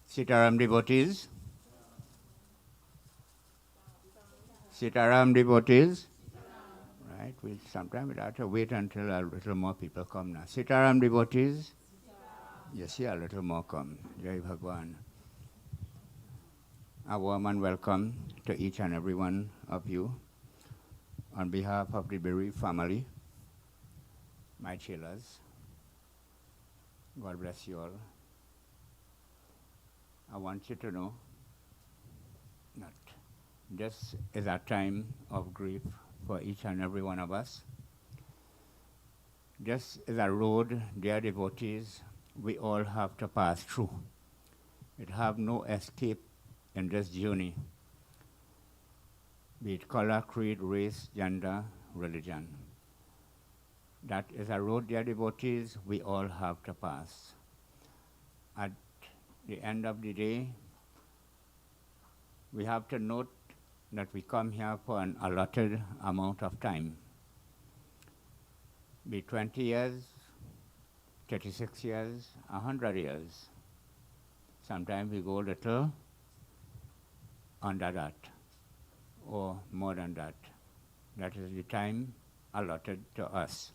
Sitaram devotees. Sitaram devotees. Right, sometime we'll have to wait until a little more people come now. Sitaram devotees. You see a little more come. Jai Bhagwan. A warm and welcome to each and every one of you. On behalf of the bereaved family, my chelas, God bless you all. I want you to know that this is a time of grief for each and every one of us. This is a road, dear devotees, we all have to pass through. We have no escape in this journey, be it color, creed, race, gender, religion. That is a road, dear devotees, we all have to pass. At the end of the day, we have to note that we come here for an allotted amount of time. Be 20 years, 36 years, 100 years. Sometimes we go a little under that, or more than that. That is the time allotted to us.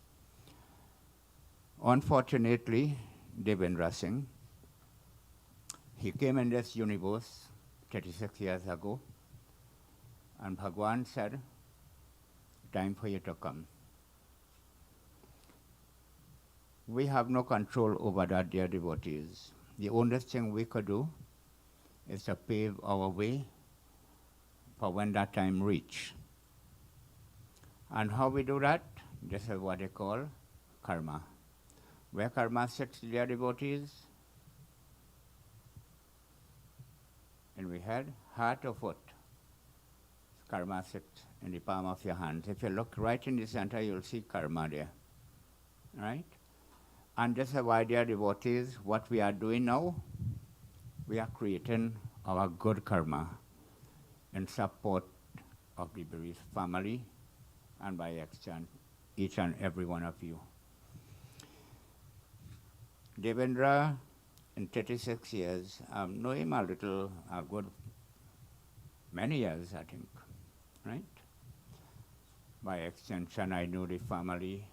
Unfortunately, Devindra Singh, he came in this universe 36 years ago, and Bhagwan said, time for you to come. We have no control over that, dear devotees. The only thing we could do is to pave our way for when that time reach. And how we do that? This is what they call karma. Where karma sits, dear devotees? In the head, heart or foot. Karma sits in the palm of your hands. If you look right in the center, you'll see karma there. Right? And this is why, dear devotees, what we are doing now, we are creating our good karma in support of the bereaved family and by extent, each and every one of you. Devindra, in 36 years, I know him a good many years, I think, right? By extension, I knew the family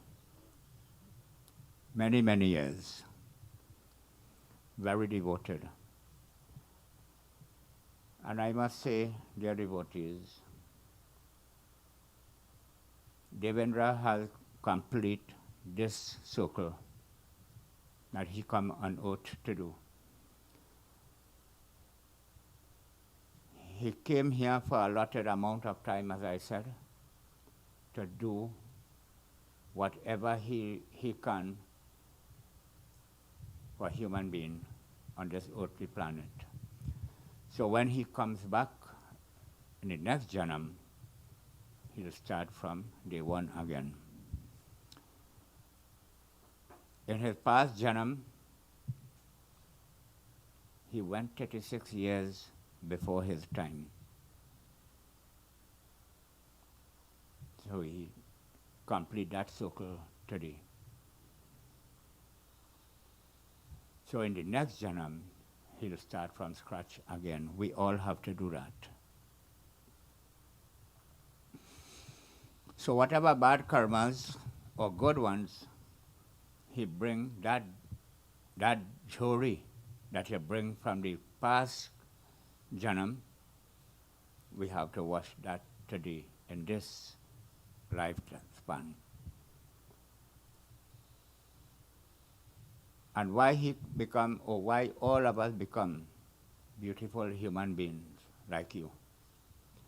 many, many years. Very devoted. And I must say, dear devotees, Devindra has complete this circle that he come on earth to do. He came here for a allotted amount of time, as I said, to do whatever he can for human being on this earthly planet. So when he comes back in the next janam, he'll start from day one again. In his past janam, he went 36 years before his time. So he complete that circle today. So in the next janam, he'll start from scratch again. We all have to do that. So whatever bad karmas or good ones, he bring that jory that he bring from the past janam, we have to wash that today in this lifespan. And why he become, or why all of us become beautiful human beings like you?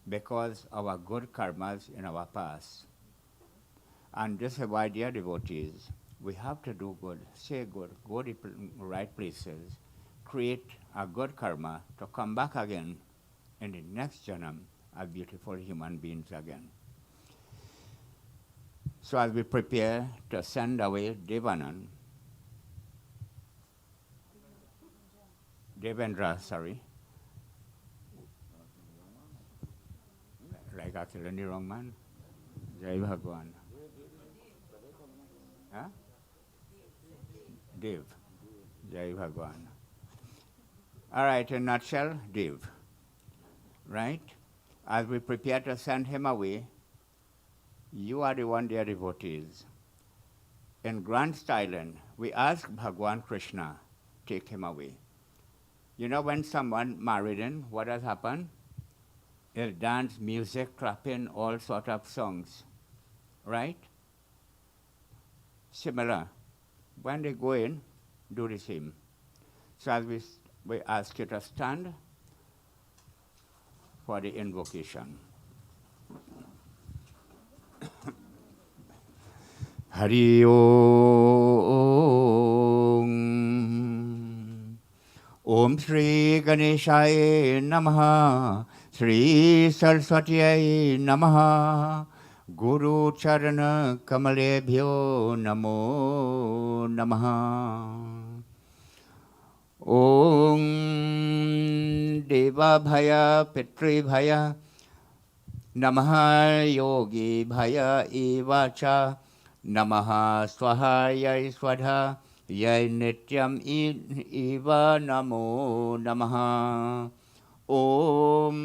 Because our good karmas in our past. And this is why, dear devotees, we have to do good, say good, go to right places, create a good karma to come back again in the next janam as beautiful human beings again. So as we prepare to send away Devanand, Devindra, sorry. Like actually wrong man. Jai Bhagwan. Huh? Dev. Jai Bhagwan. All right, in a nutshell, Dev. Right? As we prepare to send him away, you are the one, dear devotees. In grand style, we ask Bhagwan Krishna, take him away. You know, when someone married in, what has happened? They'll dance, music, clapping, all sort of songs, right? Similar. When they go in, do the same. So as we ask you to stand for the invocation. Hari Om. Om Shri Ganeshaya Namaha. Shri Saraswatiyai Namaha. Guru Charana Kamalebhyo Namo Namaha. Om Deva Bhaya Pitri Bhaya Namaha Yogi Bhaya Evacha Namaha Swaha Yai Swadha Yai Nityam Eva Namo Namaha. Om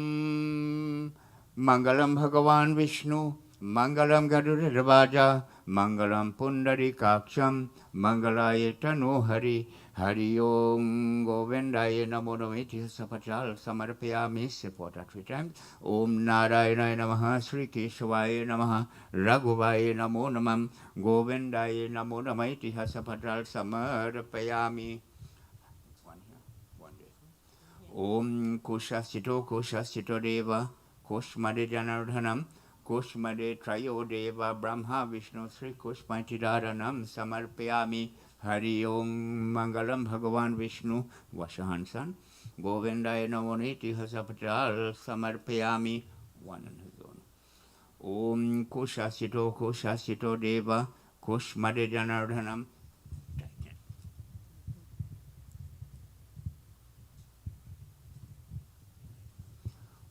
Mangalam Bhagavan Vishnu Mangalam Garuda Mangalam Pundarikaksham Mangalayatano Hari Hari Om Govindaya Namo Namiti Sapachal Samarpayami support 3 times. Om Narayana Namaha Sri Keshwaya Namaha Raghuvaya Namo Namam Govindaya Namo Namiti Sapachal Samarpayami. One here, one there. Om Kushasito Deva Kushmade Janardhanam Kushmade Trayo Deva Brahma Vishnu Sri Kushmatidaranam Samarpayami. Hari Om Mangalam Bhagavan Vishnu Vashahansan Govindaya Namoniti Hasapatal Samarpayami. One on his own. Om Kushasito Deva Kushmade Janardhanam.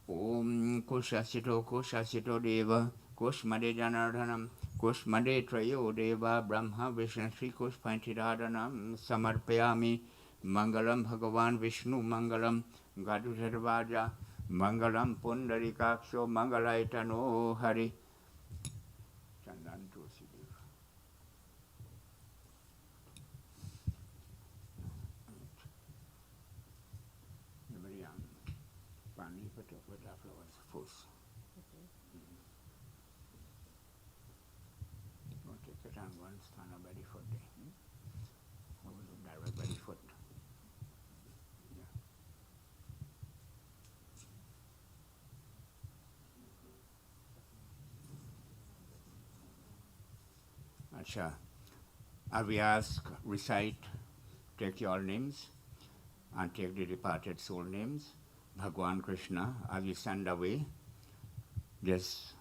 Om Kushasito Deva Kushmade Janardhanam Kushmade Trayo Deva Brahma Vishnu Sri Kushpantidaranam Samarpayami. Mangalam Bhagavan Vishnu Mangalam Gadudharvaja Mangalam Pundarikaksho Mangalaitano Hari. Chandan Tulsidev. Pani put up with our flowers first. Don't take it on one stand up ready foot there. Direct ready foot. Yeah. Acha. As we ask, recite, take your names and take the departed soul names. Bhagwan Krishna, as we send away this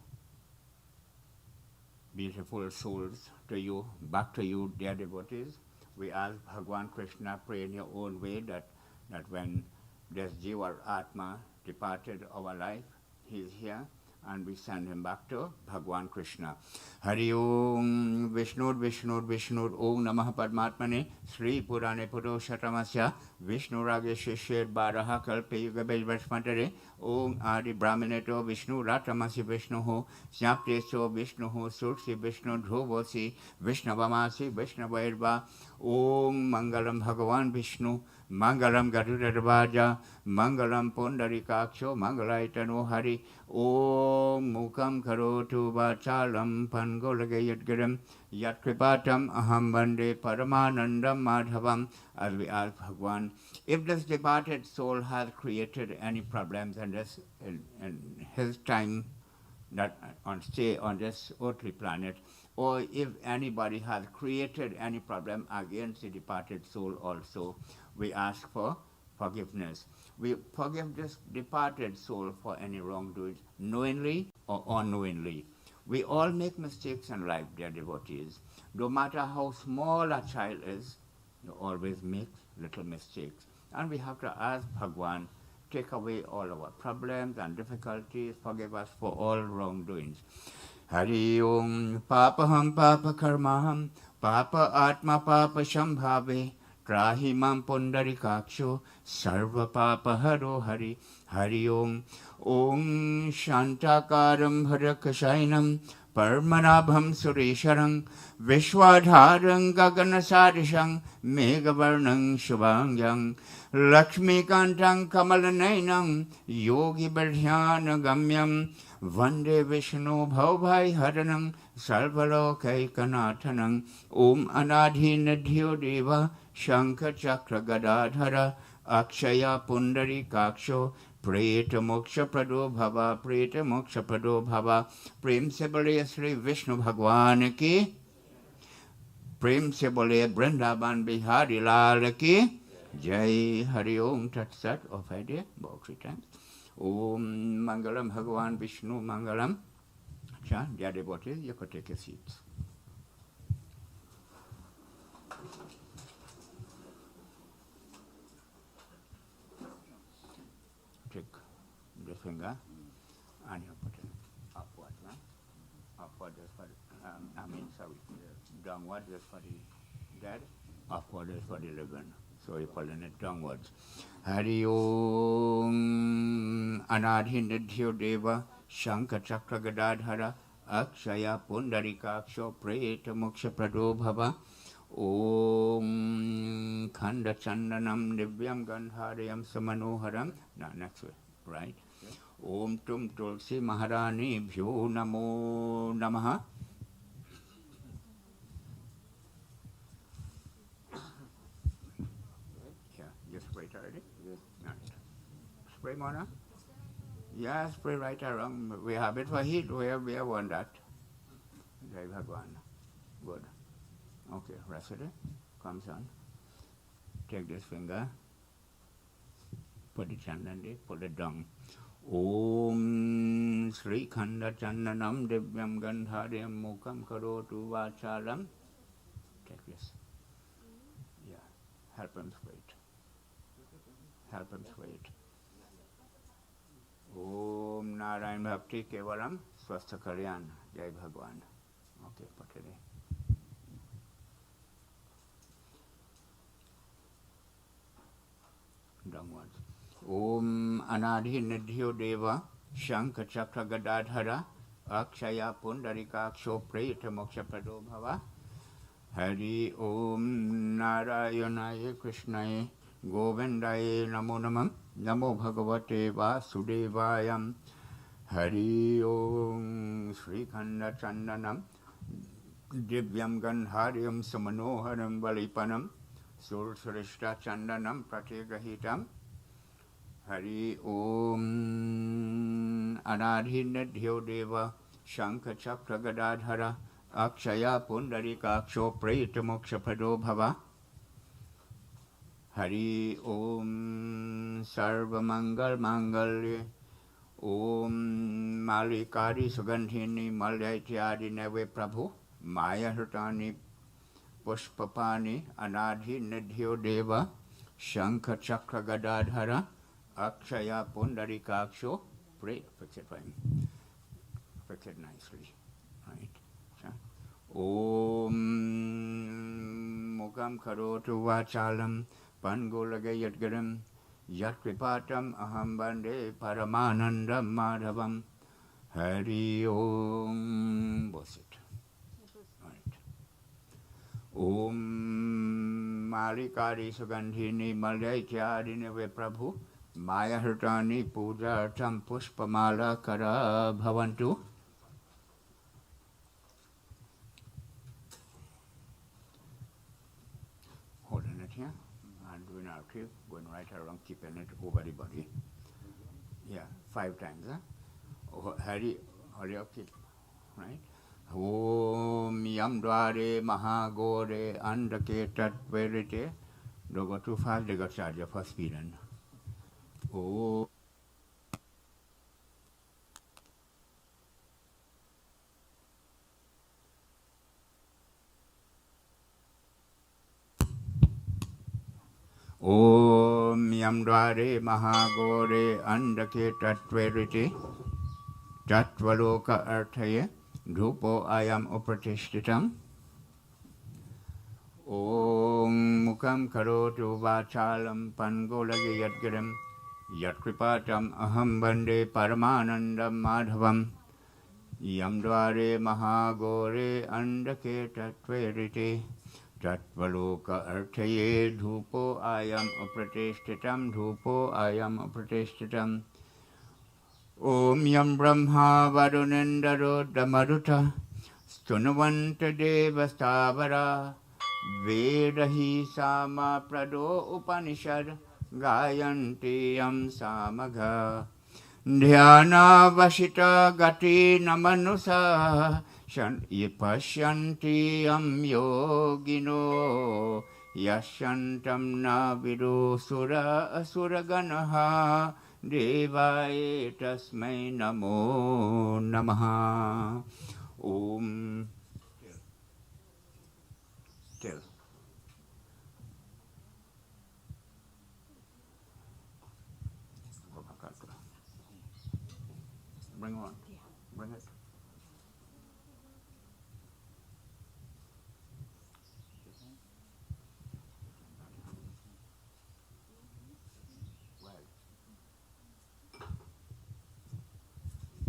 beautiful souls to you, back to you, dear devotees, we ask Bhagwan Krishna, pray in your own way that when this Jiva Atma departed our life, he is here, and we send him back to Bhagwan Krishna. Hari Om Vishnu Om Namah Padmatmane Sri Purane Purushottamasya Vishnu Rageshishir Baraha Kalpe Yugabej Vashmatare Om Adi Brahmaneto Vishnu Ratamasi Vishnu Ho Snapteso Vishnu Ho Sursi Vishnu Dhruvosi Vishnavamasi Vishnavairva Om Mangalam Bhagavan Vishnu Mangalam Garudarvaja Mangalam Pundarikaksho Mangalaitano Hari Om Mukam Karotu Vachalam Pangolagayadgaram Yat Kripatam Aham Bande Paramanandam Madhavam. As we ask Bhagwan, if this departed soul has created any problems in his time that stay on this earthly planet, or if anybody has created any problem against the departed soul also, we ask for forgiveness. We forgive this departed soul for any wrongdoings, knowingly or unknowingly. We all make mistakes in life, dear devotees. No matter how small a child is, you always make little mistakes. And we have to ask Bhagwan, take away all our problems and difficulties, forgive us for all wrongdoings. Hari Om Papaham Papa Karmaham Papa Atma Papa Shambhave Trahi Mam Pundarikakshu Sarva Papa Haro Hari Hari Om Om Shantakaram Bharakashainam Parmanabham Suresharam Vishwadharang Gaganasadishang Megavarnang Shubhangyang Lakshmi Kantang Kamalanainam Yogi Bardhyana Gamyam Vande Vishnu Bhavai Haranam Sarvalokai Kanathanam Om Anadhi Nadhyo Deva Shankar Chakra Gadadhara Akshaya Pundari Kaksho Preta Moksha Prado Bhava Preta Moksha Prado Bhava Prem se bole Sri Vishnu Bhagwan ki Prem se bole Vrindavan Bihari Lal ki Jai Hari Om Tat Sat of Idea about 3 times. Om Mangalam Bhagavan Vishnu Mangalam. Cha, dear devotees, you could take a seat. Take the finger and you put it upward. Upward is for downward is for the dead, upward is for the living. So you pulling it downwards. Hari Om Anadhinadhyo Deva Shankar Chakra Gadadhara Akshaya Pundarikaksho Preta Moksha Prado Bhava Om Khanda Chandanam Divyam Gandharayam Samanoharam. Now next way, right? Om Tum Tulsi Maharani Bhyo Namo Namaha. Already? Yes. Right. Spray Mona? Yeah, spray right around. We have it for heat. We have one that. Jai Bhagwan. Good. Okay, rest of it. Comes on. Take this finger. Put it chandandi. Put it down. Om Sri Khanda Chandanam Divyam Gandharyam Mukam Karotu Vachalam. Take this. Yeah. Help him spray it. Help him spray it. Om Narayan Bhakti Kevalam Swastha Kalyan Jai Bhagwan. Okay, put it in. Downwards. Om Anadhi Nidhyo Deva Shankha Chakra Gadadhara Akshaya Pundarikaksho Preta Moksha Prado Bhava Hari Om Narayanaya Krishnaya Govindaye Namo Namam Namo Bhagavate Vasudevayam Hari Om Sri Khanda Chandanam Divyam Gandharyam Samanoharam Valipanam Sur Surishta Chandanam Pratyagahitam Hari Om Anadhinadhyo Deva Shankha Chakra Gadadhara Akshaya Pundarikaksho Preta Moksha Prado Bhava Hari Om Sarva Mangal Mangalye Om Malikari Sugandhini Malyatyadi Neve Prabhu Maya Hrutani Pushpapani Anadhi Nidhyo Deva Shankha Chakra Gadadhara Akshaya Pundarikaksho. Pray, fix it fine. Fix it nicely. Right? Om Mukam Karotu Vachalam Pangolaga Yadgaram Yatvipatam Aham Bande Paramanandam Madhavam Hari Om. Was it? Right. Om Malikari Sugandhini Malyakyadineve Prabhu Maya Hrutani Pujartam Pushpamala Kara Bhavantu. Holding it here and doing our trip, going right around, keeping it over the body. Yeah, 5 times. Huh? Hari, hurry up, keep, right? Om Yam Dware Mahagore Andake Tat Verite. Don't go too fast, they got charge for speeding. Oh. Om Om Yam Dware Mahagore Andake Tatveriti Tatvaloka Arthaya Dhupo Ayam Upratishtitam Om Mukam Karotu Vachalam Pangolagi Yadgiram Yatkripatam Aham Bande Paramanandam Madhavam Yam Dware Mahagore Andake Tatveriti Tatvaloka Arthaye Dhupo Ayam Upratishtitam Dhupo Ayam Upratishtitam Om Yam Brahma Varunendaro Damaruta Stunavanta Deva Stavara Vedahi Sama Prado Upanishad Gayanti Yam Samagha Dhyana Vashita Gati Namanusa Pashyanti Yam Yogino Yashantam Na Vidu Sura Asuraganaha Devaye Tasmai Namo Namaha Om Till Bring on. Bring it.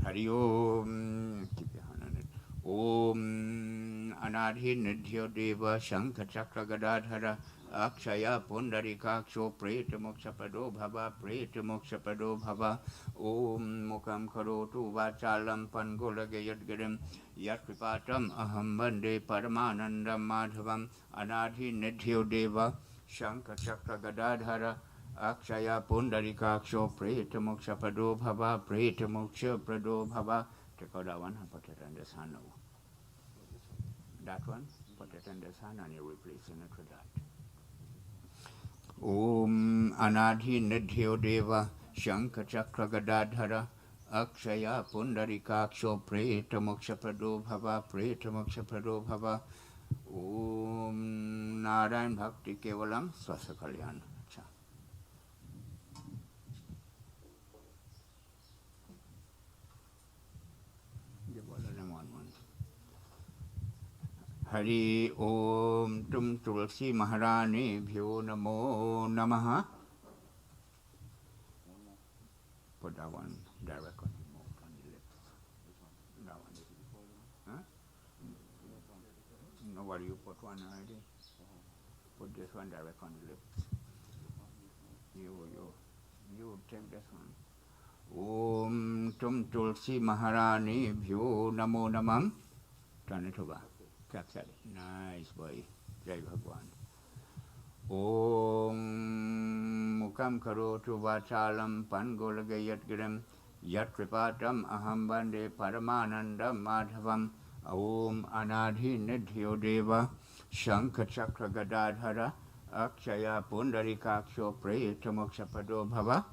Hari Om. Keep your hand on it. Om Anadhi Nidhyo Deva Shankha Chakra Gadadhara Akshaya Pundarikaksho Preta Mokshapado Bhava Preta Mokshapado Bhava Om Mukam Karotu Vachalam Pangolage Yadgaram Yatripatam Aham Bande Paramanandam Madhavam Anadhi Nidhyo Deva Shankha Chakra Gadadhara Akshaya Pundarikaksho Preta Mokshapado Bhava Preta Mokshapado Bhava. Take out that one and put it in the sun now. That one, put it in the sun and you're replacing it with that. Om Anadhi Nidhyo Deva Shankha Chakra Gadadhara Akshaya Pundarikaksho Preta Mokshapado Bhava Preta Mokshapado Bhava Om Narayan Bhakti Kevalam Swasakalyan. Hari Om Tum Tulsi Maharani Bhyo Namo Namaha. Put that one direct on the lips. That one. Huh? No, what you put one already? Put this one direct on the lips. You take this one. Om Tum Tulsi Maharani Bhyo Namo Namam. Turn it over. Capture it. Nice boy. Jai Bhagwan. Om Mukam Karotu Vachalam Pangolagayat Giram Yat Kripatam Aham Bande Paramanandam Madhavam Om Anadhi Nidhyo Deva Shankha Chakra Gadadhara Akshaya Pundarikaksho Preta Mokshapado Bhava.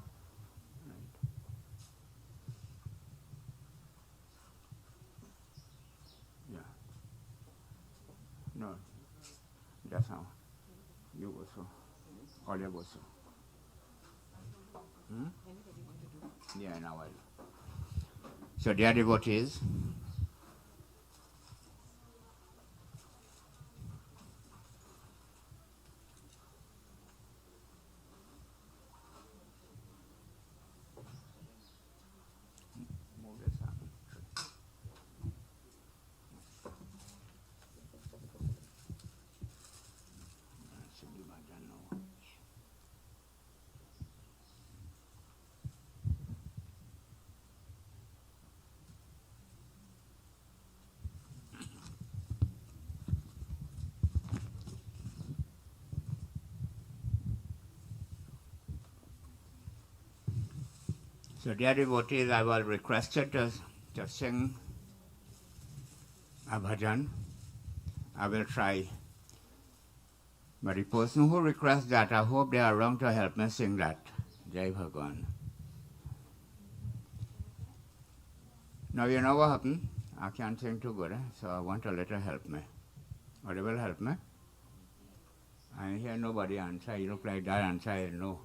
No, that's how. You also. Or you also. Yeah, now I do. So, dear devotees, move this up. So, dear devotees, I was requested to sing a bhajan. I will try. But the person who requests that, I hope they are around to help me sing that. Jai Bhagwan. Now, you know what happened? I can't sing too good, so I want a little help me. Or they will help me? I hear nobody answer. You look like that answer, no.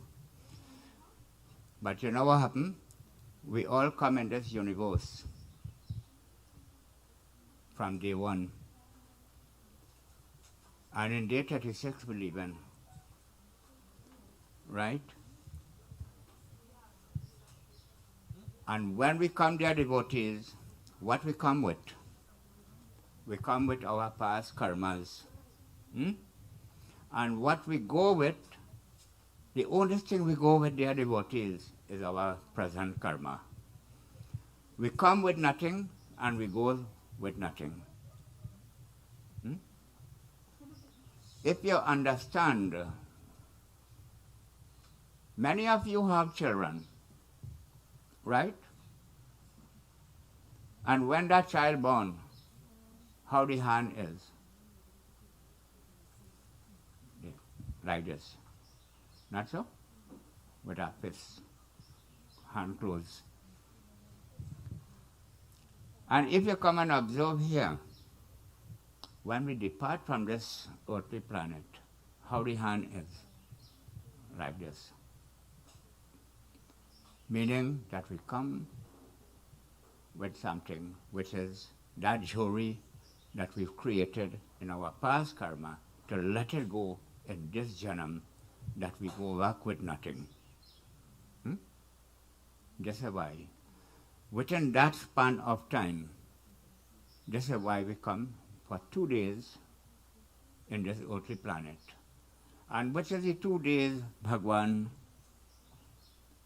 But you know what happened? We all come in this universe from day one. And in day 36 we live in. Right? And when we come there, devotees, what we come with? We come with our past karmas. Hmm? And what we go with, the only thing we go with, dear devotees, is our present karma. We come with nothing and we go with nothing. Hmm? If you understand, many of you have children, right? And when that child born, how the hand is? Like this. Not so? With our fist, hand closed. And if you come and observe here, when we depart from this earthly planet, how the hand is? Like this. Meaning that we come with something which is that jewelry that we've created in our past karma, to let it go in this janam, that we go back with nothing. This is why, within that span of time, this is why we come for 2 days in this earthly planet. And which is the 2 days Bhagwan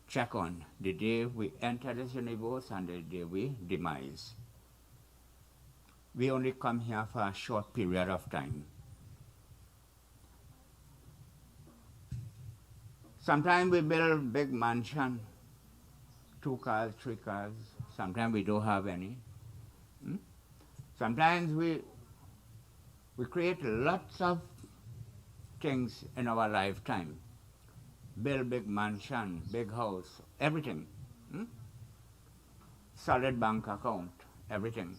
check on? The day we enter this universe and the day we demise. We only come here for a short period of time. Sometimes we build big mansion, 2 cars, 3 cars. Sometimes we don't have any. Sometimes we create lots of things in our lifetime. Build big mansion, big house, everything. Solid bank account, everything.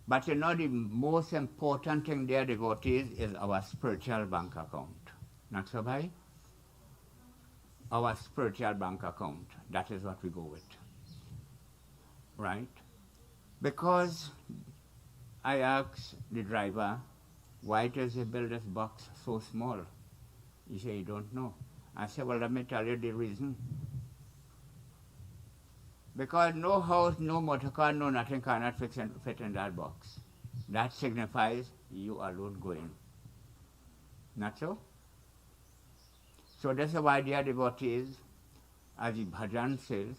But you know, the most important thing there, devotees, is our spiritual bank account. Not so, bhai? Our spiritual bank account. That is what we go with. Right? Because I asked the driver, why does he build this box so small? He said, you don't know. I said, well, let me tell you the reason. Because no house, no motor car, no nothing cannot fit in that box. That signifies you alone going. Not so? So that's why, dear devotees, as the bhajan says,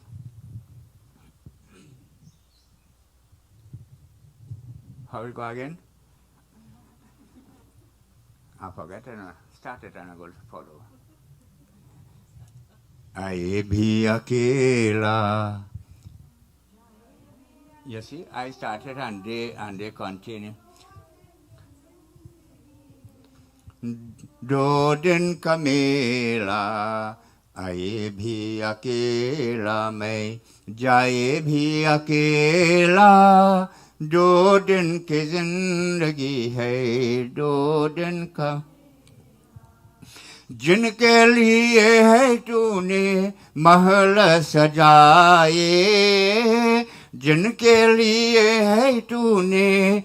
how it go again? I forget and I started and I go to follow. Aye bhi akela. You see, I started and they continue. Do din kamela, aye bhi akela mein, jaye bhi akela. 2 दिन की जिंदगी है, 2 दिन का जिनके लिए है तूने महल सजाए, जिनके लिए है तूने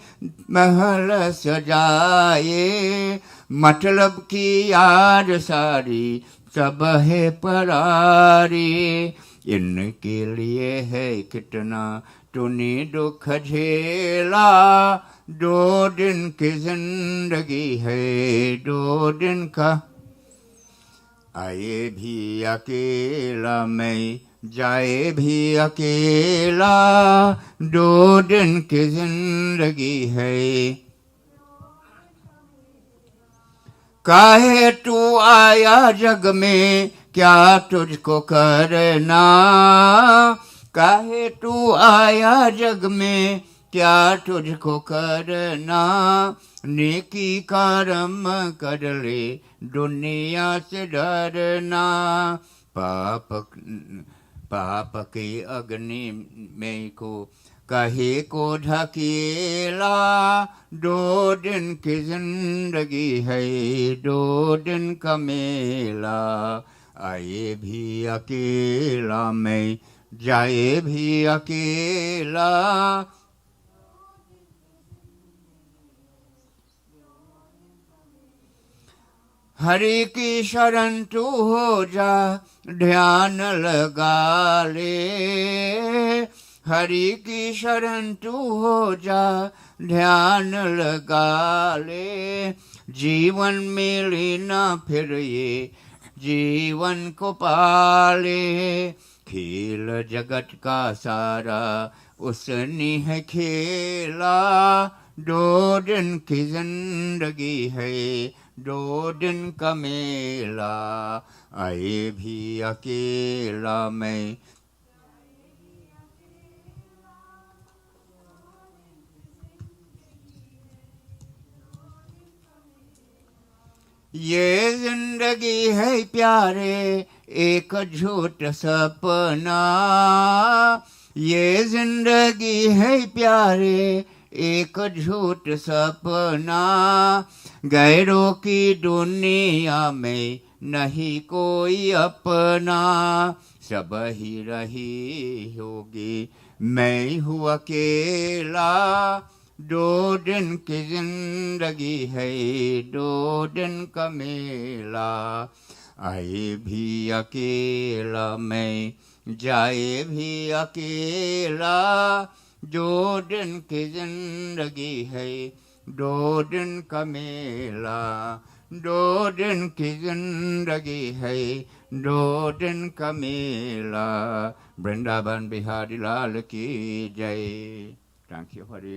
महल सजाए, मतलब की याद सारी सब है परारी, इनके लिए है कितना तूने दुख झेला, 2 दिन की जिंदगी है, 2 दिन का आए भी अकेला मैं, जाए भी अकेला, 2 दिन की जिंदगी है। काहे तू आया जग में, क्या तुझको करना, काहे तू आया जग में, क्या तुझको करना, नेकी कर्म कर ले, दुनिया से डरना, पाप की अग्नि में को कहे को ढकेला, 2 दिन की जिंदगी है, 2 दिन का मेला, आए भी अकेला मैं जाए भी अकेला हरि की शरण तू हो जा ध्यान लगा ले हरि की शरण तू हो जा ध्यान लगा ले जीवन मिली ना फिर ये जीवन को पाले खेल जगत का सारा उसने है खेला 2 दिन की जिंदगी है 2 दिन का मेला आए भी अकेला मैं ये जिंदगी है प्यारे एक झूठ सपना ये जिंदगी है प्यारे एक झूठ सपना गैरों की दुनिया में नहीं कोई अपना सब ही रही होगी मैं हूँ अकेला 2 दिन की जिंदगी है 2 दिन का मेला आए भी अकेला मैं जाए भी अकेला 2 दिन की जिंदगी है 2 दिन का मेला 2 दिन की जिंदगी है 2 दिन का मेला वृंदावन बिहारी लाल की जय Thank you for the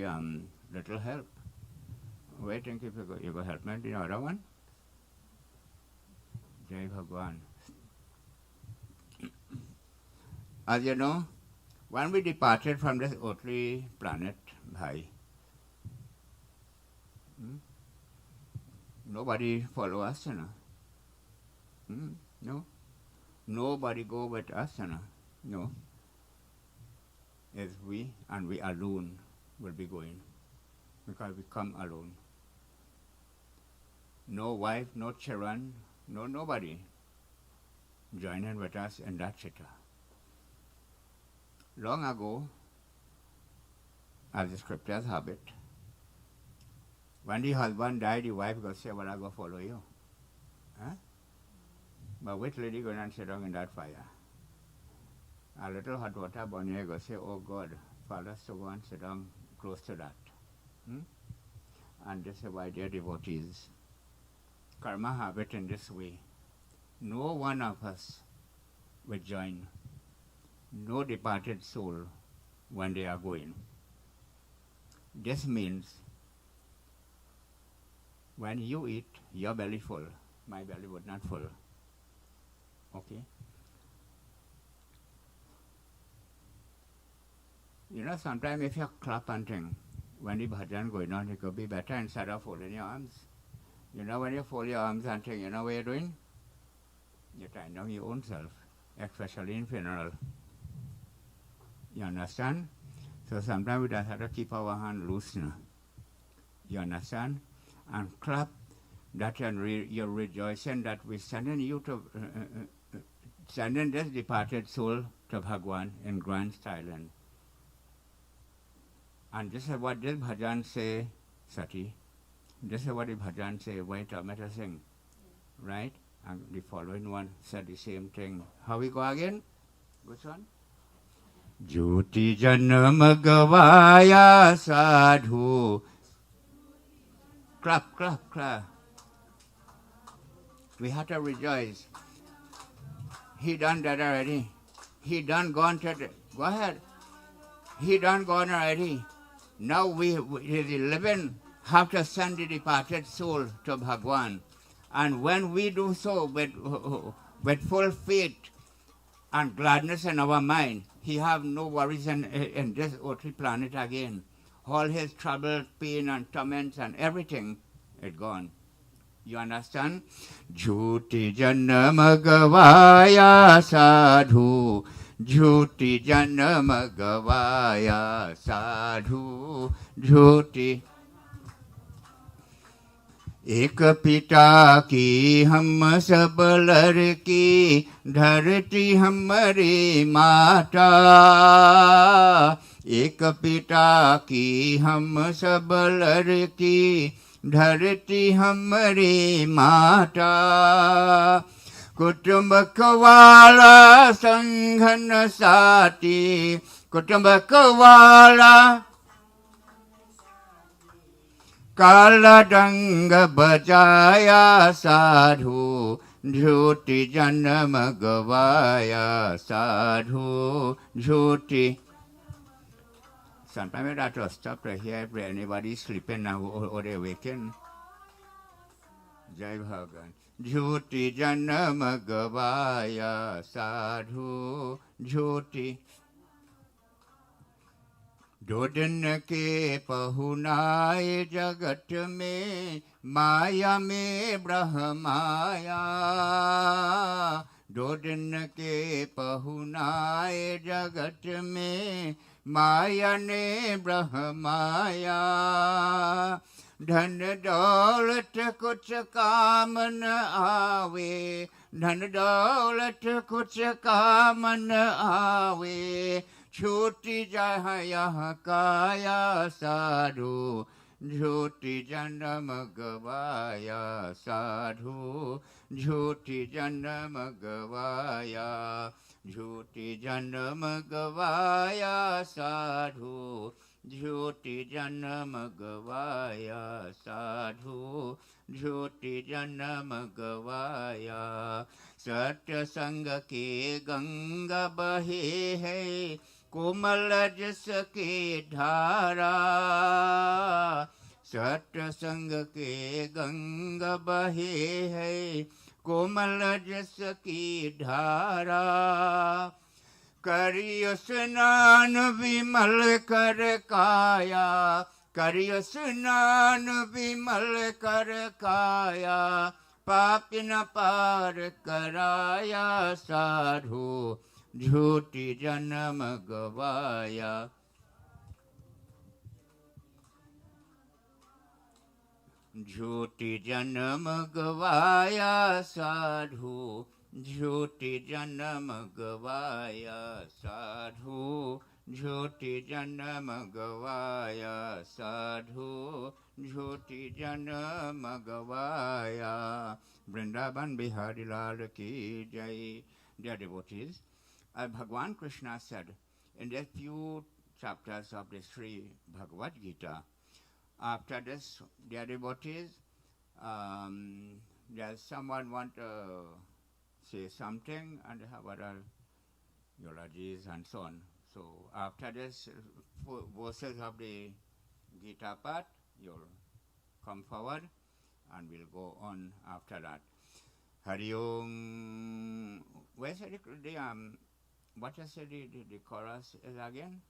little help. Waiting if you go help me the other one. Jai Bhagwan. As you know, when we departed from this earthly planet, Bhai, nobody follow us, you know. No, nobody go with us, you know. No, as we and we alone will be going, because we come alone. No wife, no children, nobody joining with us in that chitta. Long ago, as the scriptures have it, when the husband died, the wife go say, well, I go follow you. Huh? But which lady go and sit down in that fire? A little hot water burn here go say, oh God, Father, so go and sit down close to that. And this is why dear devotees, karma have it in this way. No one of us will join no departed soul when they are going. This means when you eat, your belly full, my belly would not full. Okay? You know, sometimes if you clap and thing, when the bhajan going on, it could be better instead of folding your arms. You know, when you fold your arms and thing, you know what you're doing? You're tying down your own self, especially in funeral. You understand? So sometimes we just have to keep our hand loose now. You understand? And clap that you're rejoicing that we're sending you to, sending this departed soul to Bhagwan in grand style. And this is what this bhajan say, Sati. This is what the bhajan say, wait a minute, sing. Right? And the following one said the same thing. How we go again? Which one? Jyoti janam gavaya sadhu. Clap, clap, clap. We have to rejoice. He done that already. He done gone to the, go ahead. He done gone already. Now we the living have to send the departed soul to Bhagwan. And when we do so with full faith and gladness in our mind, he have no worries in this earthly planet again. All his trouble, pain and torments and everything is gone. You understand? Jyoti janam gavaya sadhu. Jyoti janam gavaya sadhu. Jyoti. एक पिता की हम सब लड़की, धरती हमारी माता। एक पिता की हम सब लड़की, धरती हमारी माता। कुटुंब वाला संघन साथी, कुटुंब वाला काला डंग बजाया साधु, झूठी जन्म गवाया साधु, झूठी. Sometimes I have to stop right here if anybody is sleeping now or they waking. Jai Bhagan. झूठी जन्म गवाया साधु, झूठी. दो दिन के पहुनाए जगत में, माया में ब्रह्माया। दो दिन के पहुनाए जगत में, माया ने ब्रह्माया। धन दौलत कुछ काम न आवे, धन दौलत कुछ काम न आवे। छूटी जाए यह काया साधु, झूठी जन्म गवाया साधु, झूठी जन्म गवाया, झूठी जन्म गवाया साधु, झूठी जन्म गवाया साधु, झूठी जन्म गवाया। सत्संग के गंगा बहे है, कोमल जस के धारा। सत्संग के गंगा बहे है, कोमल जस की धारा। करियो स्नान विमल कर काया, करियो स्नान विमल कर काया। पाप न पार कराया साधु, झूठी जन्म गवाया। झूठी जन्म गवाया साधु, झूठी जन्म गवाया साधु, झूठी जन्म गवाया साधु, झूठी जन्म गवाया। वृंदावन बिहारी लाल की जय. Dear devotees, Bhagwan Krishna said in the few chapters of the Sri Bhagavad Gita, after this, dear devotees, there's someone want to say something and have other eulogies and so on. So after this, verses of the Gita part, you'll come forward and we'll go on after that. Hari Om. Where's the what is the chorus is again?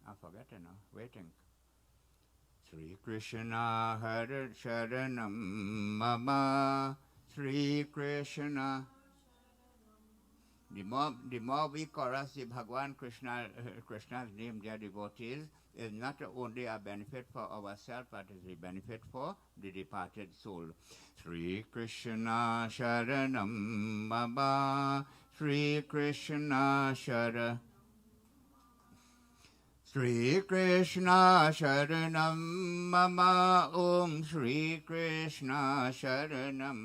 I forget now. Waiting. Sri Krishna Hare Sharanam Mama. Sri Krishna. The more we chorus the Bhagwan Krishna's name, dear devotees, is not only a benefit for ourselves, but is a benefit for the departed soul. Sri Krishna Sharanam Mama. Sri Krishna Sharanam. Sri Krishna Sharanam Mama. Om Sri Krishna Sharanam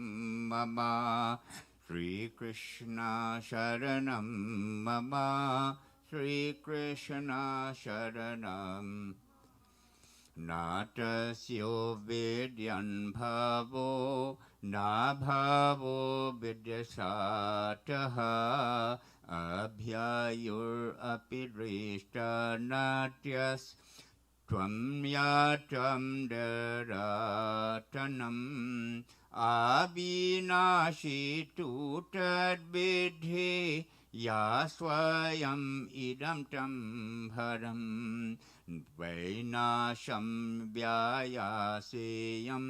Mama. Sri Krishna Sharanam Mama. Sri Krishna Sharanam. Natasyo vidyan bhavo, na bhavo vidyasataha. Abhyayur apirishta natyas, tvam yatam daratanam. Abhinashi tu tadvidhi, ya swayam idam tam bharam. Vainasham vyayaseyam,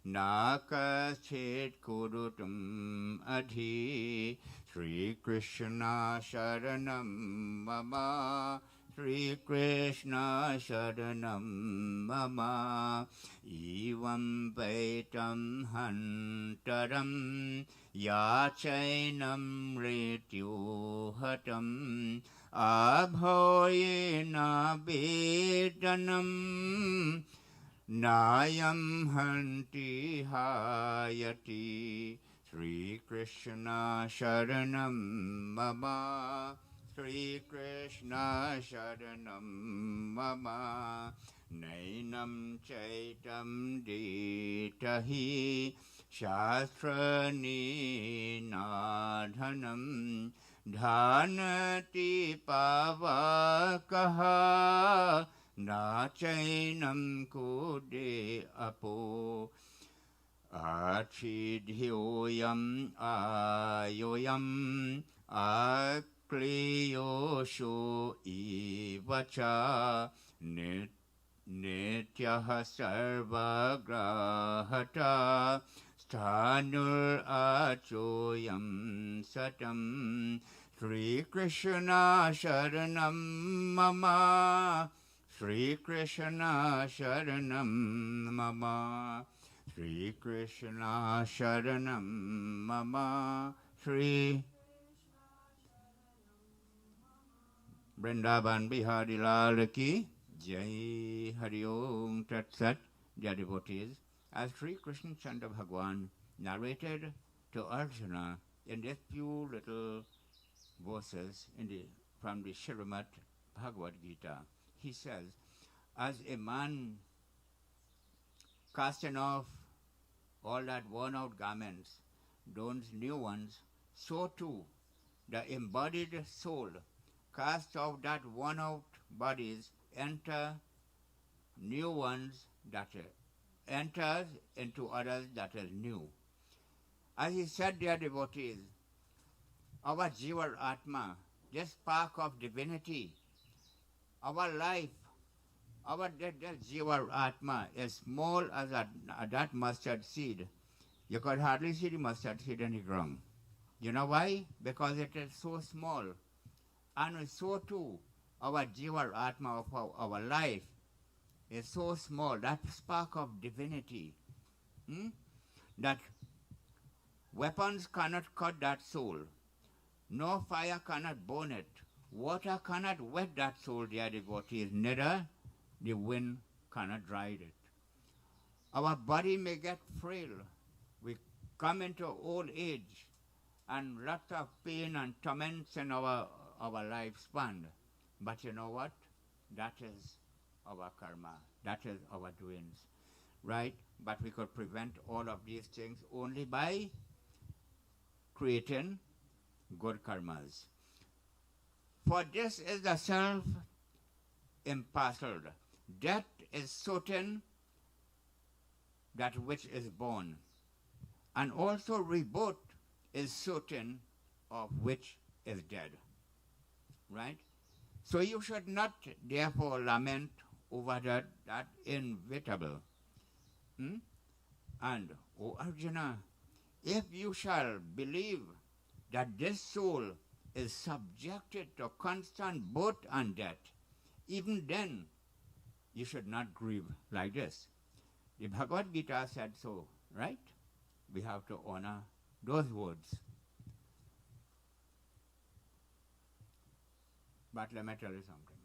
nakachit kurutum adhi. Sri Krishna Sharanam Mama. Sri Krishna Sharanam Mama Evam Vaitam Hantaram Yachainam Rityuhatam Abhoyena Vedanam Nayam Hanti Hayati Sri Krishna Sharanam Mama Sri Krishna Sharanam Mama Nainam Chaitam Ditahi Shastrani Nadhanam Dhanati Pavakaha Nachainam Kude Apo Achidhyoyam Ayoyam Akliyosho Ivacha Nityaha Sarvagrahata Sthanur Achoyam Satam Sri Krishna Sharanam Mama Sri Krishna Sharanam Mama Sri Krishna Sharanam Mama Sri Vrindavan Bihari Lal Ki Jai Hari Om Tat Sat. Dear devotees, as Sri Krishna Chandra Bhagwan narrated to Arjuna in these few little verses from the Srimad Bhagavad Gita, he says, as a man casting off all that worn-out garments, dons new ones, so too the embodied soul casts off that worn-out bodies, enter new ones that enters into others that is new. As he said, dear devotees, our Jiva Atma, this spark of divinity, our life, our Jiva Atma is small as that mustard seed. You could hardly see the mustard seed in the ground. You know why? Because it is so small. And so too, our Jiva Atma of our life is so small, that spark of divinity, that weapons cannot cut that soul. No fire cannot burn it. Water cannot wet that soul, dear devotees. Neither the wind cannot dry it. Our body may get frail. We come into old age and lots of pain and torments in our lifespan. But you know what? That is our karma. That is our doings. Right? But we could prevent all of these things only by creating good karmas. For this is the self imparcelled. Death is certain, that which is born, and also rebirth is certain, of which is dead. Right? So you should not therefore lament over that inevitable. And, O Arjuna, if you shall believe that this soul is subjected to constant birth and death, even then you should not grieve like this. The Bhagavad Gita said so, right? We have to honor those words. But let me tell you something.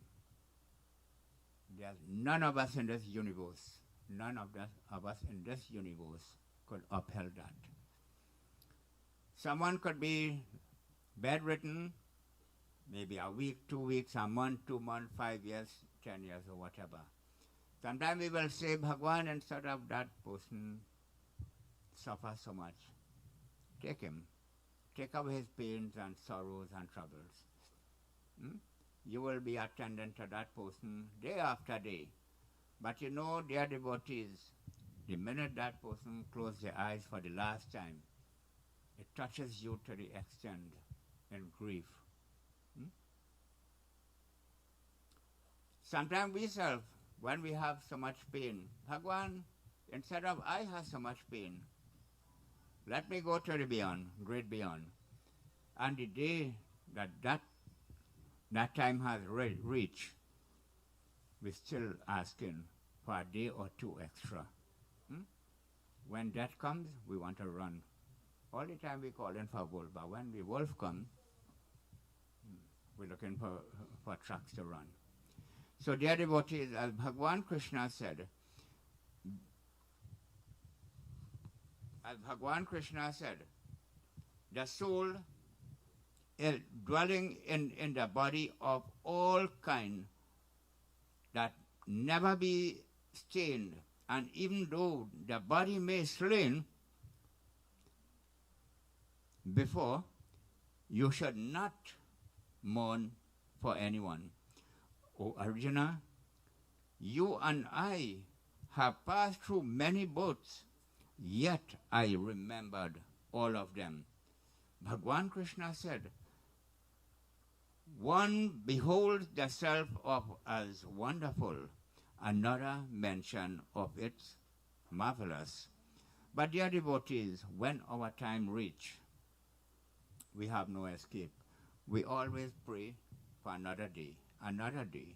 There's none of us in this universe, could uphold that. Someone could be bedridden, maybe a week, 2 weeks, a month, 2 months, 5 years, 10 years, or whatever. Sometimes we will say, Bhagwan, instead of that person suffer so much, take him. Take away his pains and sorrows and troubles. You will be attendant to that person day after day. But you know, dear devotees, the minute that person closes their eyes for the last time, it touches you to the extent in grief. Sometimes we self, when we have so much pain, Bhagwan, instead of I have so much pain, let me go to the beyond, great beyond. And the day that time has reached, we're still asking for a day or two extra. When that comes, we want to run. All the time we calling for wolf, but when the wolf comes, we're looking for tracks to run. So dear devotees, as Bhagwan Krishna said, the soul is dwelling in the body of all kind that never be stained, and even though the body may slain before, you should not mourn for anyone. O Arjuna, you and I have passed through many boats, yet I remembered all of them. Bhagwan Krishna said, one beholds the self of as wonderful, another mention of its marvelous. But dear devotees, when our time reach, we have no escape. We always pray for another day, another day.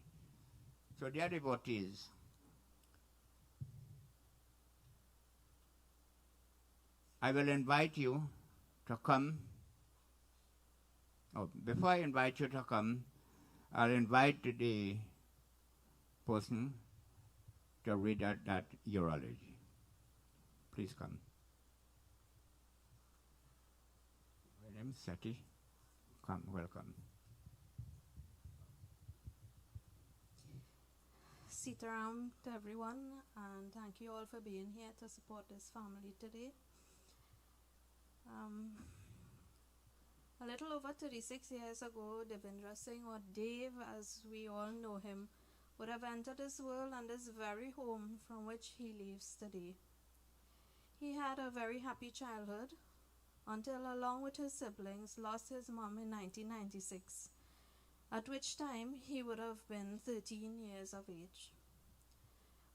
So dear devotees, I will invite you to come. Oh, before I invite you to come, I'll invite the person to read that urology. Please come. My name is Sati. Come, welcome. Sitaram to everyone, and thank you all for being here to support this family today. A little over 36 years ago, Devindra Singh, or Dev as we all know him, would have entered this world and this very home from which he lives today. He had a very happy childhood until, along with his siblings, lost his mom in 1996, at which time he would have been 13 years of age.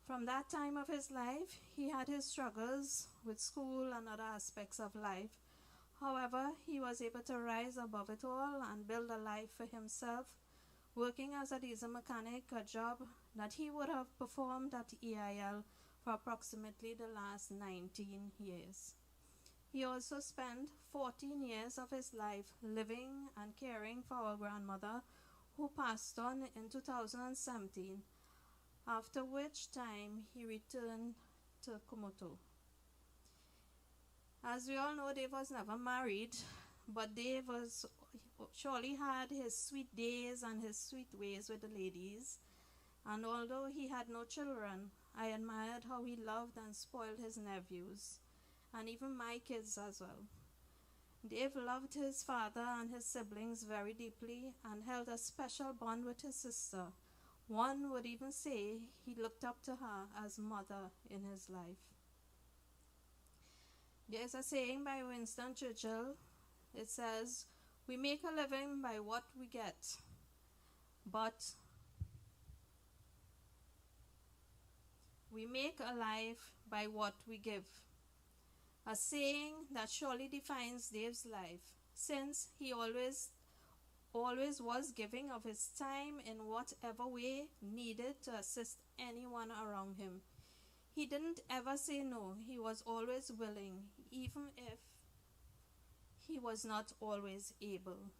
From that time of his life, he had his struggles with school and other aspects of life. However, he was able to rise above it all and build a life for himself, working as a diesel mechanic, a job that he would have performed at EIL for approximately the last 19 years. He also spent 14 years of his life living and caring for our grandmother, who passed on in 2017, after which time he returned to Komoto. As we all know, Dave was never married, but Dave surely had his sweet days and his sweet ways with the ladies. And although he had no children, I admired how he loved and spoiled his nephews, and even my kids as well. Dave loved his father and his siblings very deeply and held a special bond with his sister. One would even say he looked up to her as mother in his life. There's a saying by Winston Churchill. It says, "We make a living by what we get, but we make a life by what we give." A saying that surely defines Dave's life, since he always was giving of his time in whatever way needed to assist anyone around him. He didn't ever say no. He was always willing, even if he was not always able.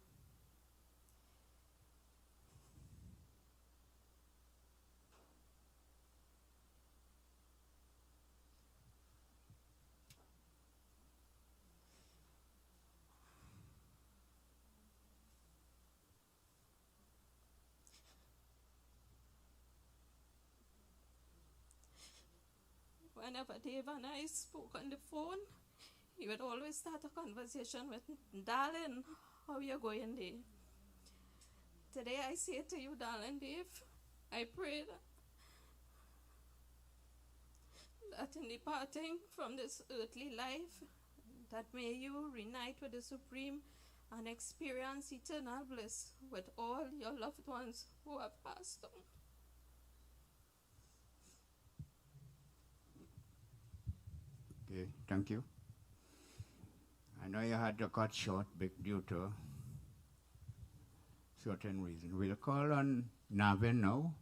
Whenever Dave and I spoke on the phone, he would always start a conversation with, "Darling, how you going, Dave?" Today I say to you, darling Dave, I pray that in departing from this earthly life, that may you reunite with the Supreme and experience eternal bliss with all your loved ones who have passed on. Okay, thank you. I know you had to cut short due to certain reason. We'll call on Navin now.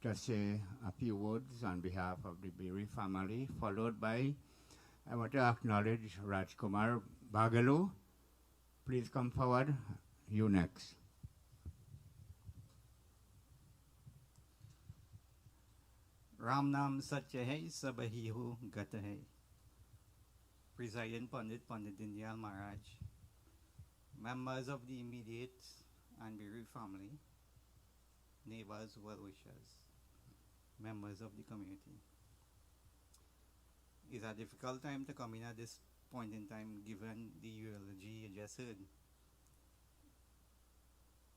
to say a few words on behalf of the Beery family, followed by, I want to acknowledge Rajkumar Bagalu. Please come forward. You next. Ram Nam Satya Hai Sabahi Ho Gata Hai. President Pandit Dindyal Maharaj, members of the immediate and bereaved family, neighbors, well-wishers, members of the community. It's a difficult time to come in at this point in time given the eulogy you just heard.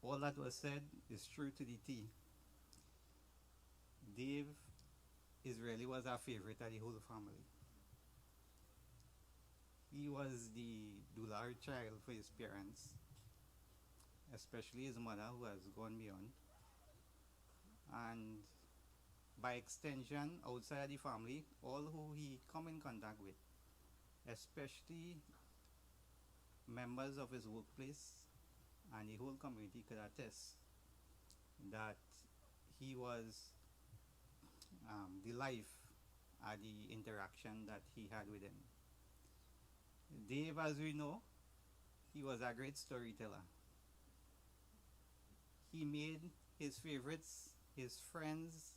All that was said is true to the T. Dave really was our favorite of the whole family. He was the dular child for his parents, especially his mother who has gone beyond. And by extension, outside the family, all who he come in contact with, especially members of his workplace and the whole community could attest that he was the life and the interaction that he had with him. Dave, as we know, he was a great storyteller. He made his favorites, his friends,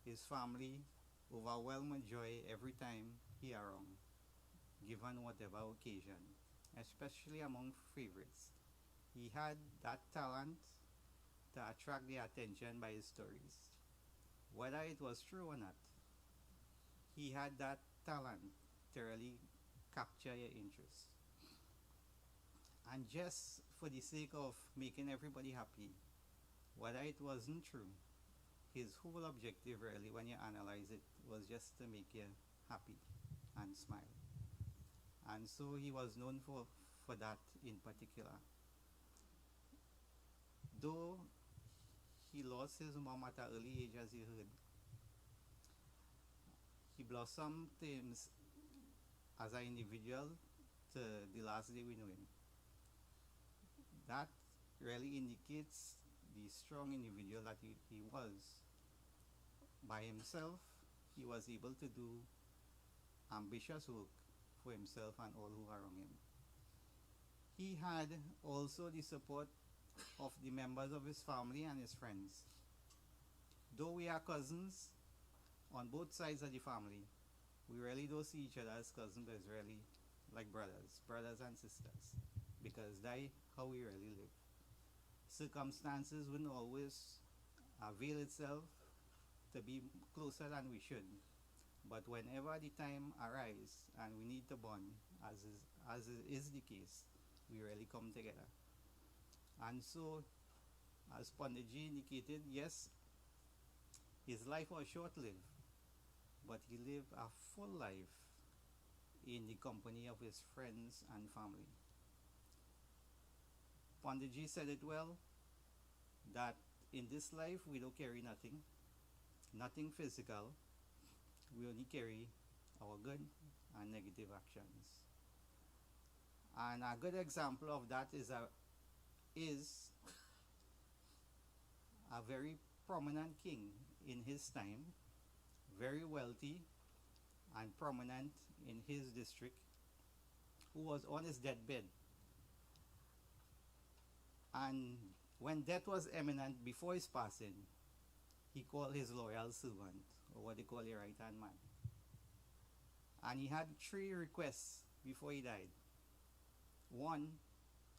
his family overwhelmed with joy every time he around, given whatever occasion, especially among favorites. He had that talent to attract the attention by his stories. Whether it was true or not, he had that talent to really capture your interest. And just for the sake of making everybody happy, whether it wasn't true, his whole objective really, when you analyze it, was just to make you happy and smile. And so he was known for that in particular. Though he lost his mom at an early age, as you heard, he blossomed as an individual to the last day we know him. That really indicates the strong individual that he was. By himself, he was able to do ambitious work for himself and all who are around him. He had also the support of the members of his family and his friends. Though we are cousins on both sides of the family, we really don't see each other as cousins, but it's really like brothers and sisters, because that's how we really live. Circumstances wouldn't always avail itself to be closer than we should, but whenever the time arises and we need to bond, as is the case, we really come together. And so, as Panditji indicated, yes, his life was short-lived, but he lived a full life in the company of his friends and family. Panditji said it well, that in this life we don't carry nothing physical, we only carry our good and negative actions. And a good example of that is a very prominent king in his time, very wealthy and prominent in his district, who was on his deathbed. And when death was imminent before his passing, he called his loyal servant, or what they call a right-hand man. And he had 3 requests before he died. One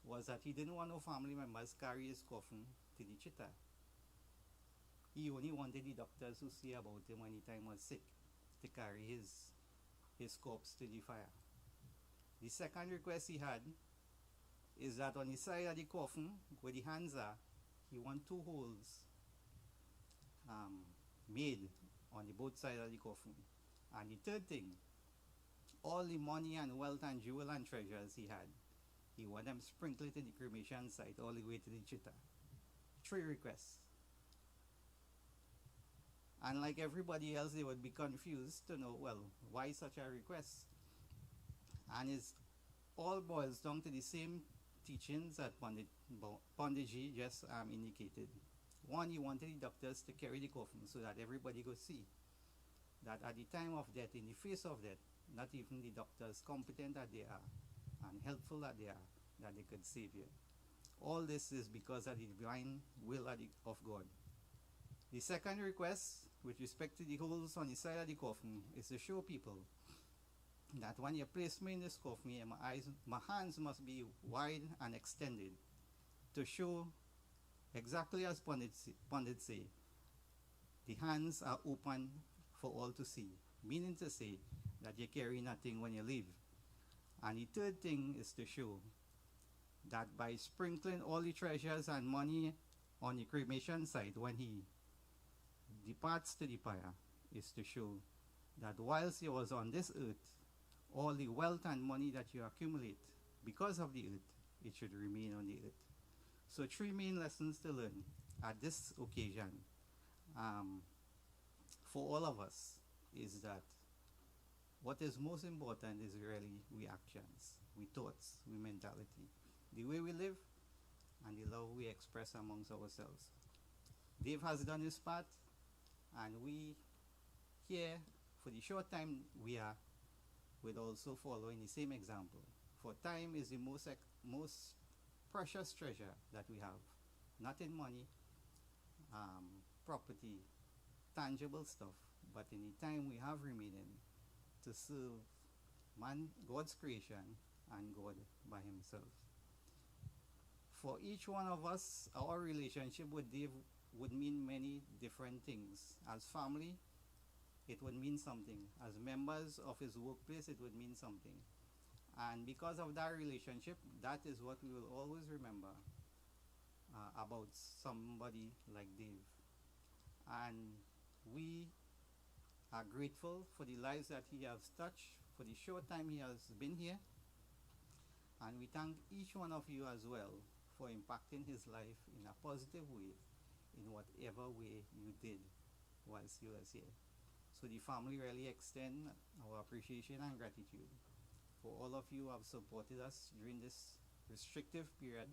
was that he didn't want no family members carry his coffin to the chitta. He only wanted the doctors who see about him when he was sick to carry his corpse to the fire. The second request he had is that on the side of the coffin, where the hands are, he want 2 holes made on the both sides of the coffin. And the third thing, all the money and wealth and jewel and treasures he had, he want them sprinkled to the cremation site all the way to the chitta. 3 requests. And like everybody else, they would be confused to know, well, why such a request? And it all boils down to the same teachings that Panditji just indicated. One, he wanted the doctors to carry the coffin so that everybody could see that at the time of death, in the face of death, not even the doctors, competent that they are and helpful that they are, that they could save you. All this is because of the divine will of God. The second request, with respect to the holes on the side of the coffin, is to show people that when you place me in this coffin, my hands must be wide and extended to show exactly as Pandit say, the hands are open for all to see, meaning to say that you carry nothing when you leave. And the third thing is to show that by sprinkling all the treasures and money on the cremation site when he departs to the pyre, is to show that whilst he was on this earth, all the wealth and money that you accumulate because of the earth, it should remain on the earth. So 3 main lessons to learn at this occasion for all of us is that what is most important is really we actions, we thoughts, we mentality, the way we live and the love we express amongst ourselves. Dave has done his part, and we here, for the short time we are, will also following the same example. For time is the most precious treasure that we have, not in money, property, tangible stuff, but in the time we have remaining to serve man, God's creation, and God by himself. For each one of us, our relationship with Dave would mean many different things. As family, it would mean something. As members of his workplace, it would mean something. And because of that relationship, that is what we will always remember about somebody like Dave. And we are grateful for the lives that he has touched, for the short time he has been here. And we thank each one of you as well for impacting his life in a positive way, in whatever way you did whilst he was here. So the family really extend our appreciation and gratitude for all of you who have supported us during this restrictive period,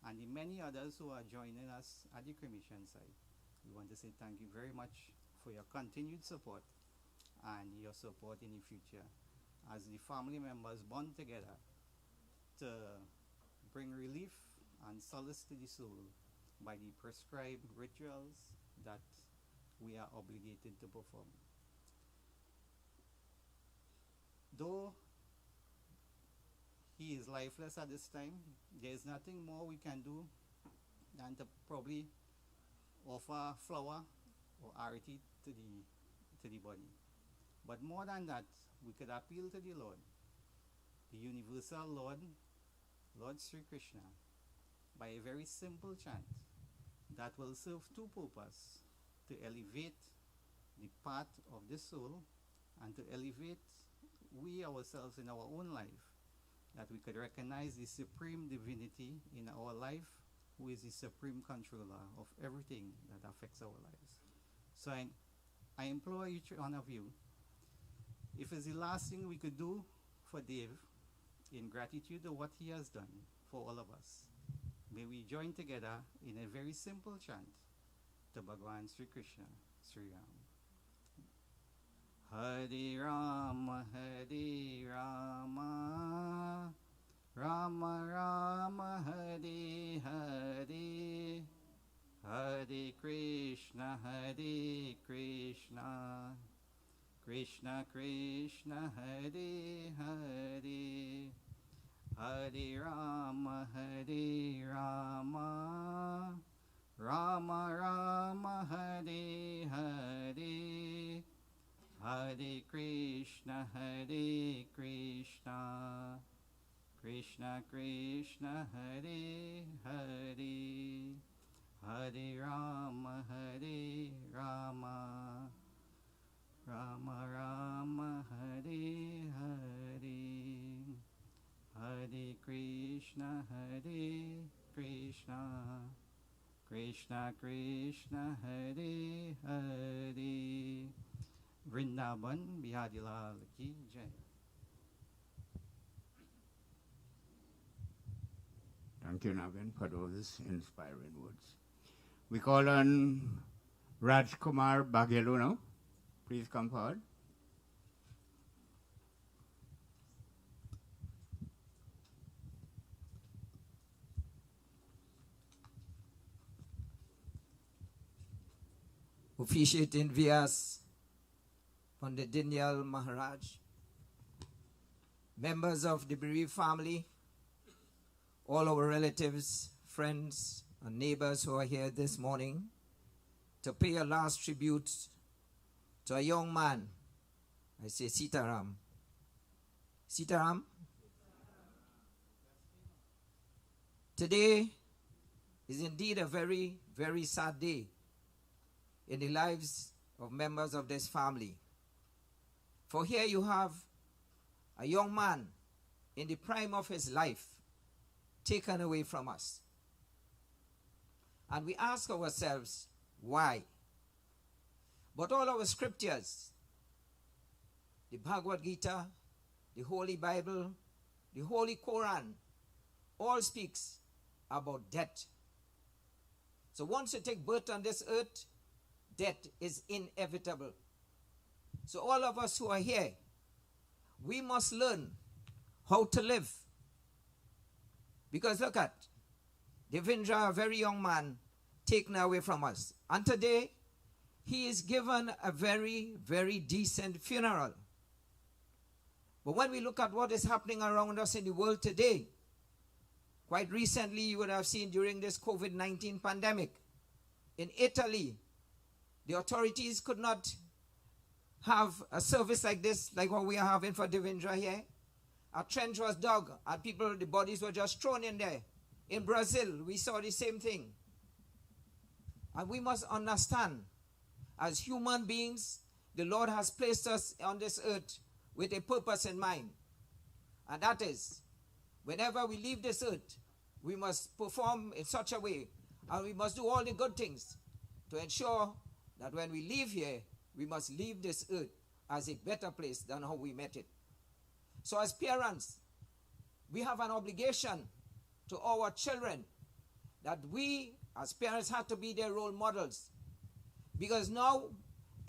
and the many others who are joining us at the cremation site. We want to say thank you very much for your continued support and your support in the future as the family members bond together to bring relief and solace to the soul by the prescribed rituals that we are obligated to perform. Though he is lifeless at this time, there is nothing more we can do than to probably offer flower or arati to the body. But more than that, we could appeal to the Lord, the universal Lord, Lord Sri Krishna, by a very simple chant that will serve two purposes: to elevate the path of the soul and to elevate we ourselves in our own life, that we could recognize the supreme divinity in our life, who is the supreme controller of everything that affects our lives. So I implore each one of you, if it's the last thing we could do for Dave, in gratitude to what he has done for all of us, may we join together in a very simple chant to Bhagavan Sri Krishna, Sri Ram. Hare Rama, Hare Rama, Rama Rama, Hare Hare, Hare Krishna, Hare Krishna, Krishna Krishna, Hare Hare, Hare Rama, Hare Rama, Rama Rama, Hare Hare, Hare Krishna, Hare Krishna, Krishna Krishna, Hare Hare, Hare Rama, Hare Rama, Rama Rama, Hare Hare, Hare Krishna, Hare Krishna, Krishna Krishna, Hare Hare. Vrindavan Bihari Lal Ki Jai. Thank you, Navin, for those inspiring words. We call on Raj Kumar Baghelu now. Please come forward. Officiating Vyas Pandit Dinyal Maharaj, members of the bereaved family, all our relatives, friends, and neighbors who are here this morning to pay a last tribute to a young man. I say Sitaram. Sitaram? Today is indeed a very, very sad day in the lives of members of this family. For here you have a young man in the prime of his life taken away from us. And we ask ourselves, why? But all our scriptures, the Bhagavad Gita, the Holy Bible, the Holy Quran, all speaks about death. So once you take birth on this earth, death is inevitable. So all of us who are here, we must learn how to live. Because look at Devindra, a very young man, taken away from us. And today, he is given a very, very decent funeral. But when we look at what is happening around us in the world today, quite recently you would have seen during this COVID-19 pandemic, in Italy, the authorities could not have a service like this, like what we are having for Devindra here. A trench was dug and people, the bodies were just thrown in there. In Brazil, we saw the same thing. And we must understand, as human beings, the Lord has placed us on this earth with a purpose in mind. And that is, whenever we leave this earth, we must perform in such a way, and we must do all the good things to ensure that when we leave here, we must leave this earth as a better place than how we met it. So as parents, we have an obligation to our children that we as parents have to be their role models. Because now,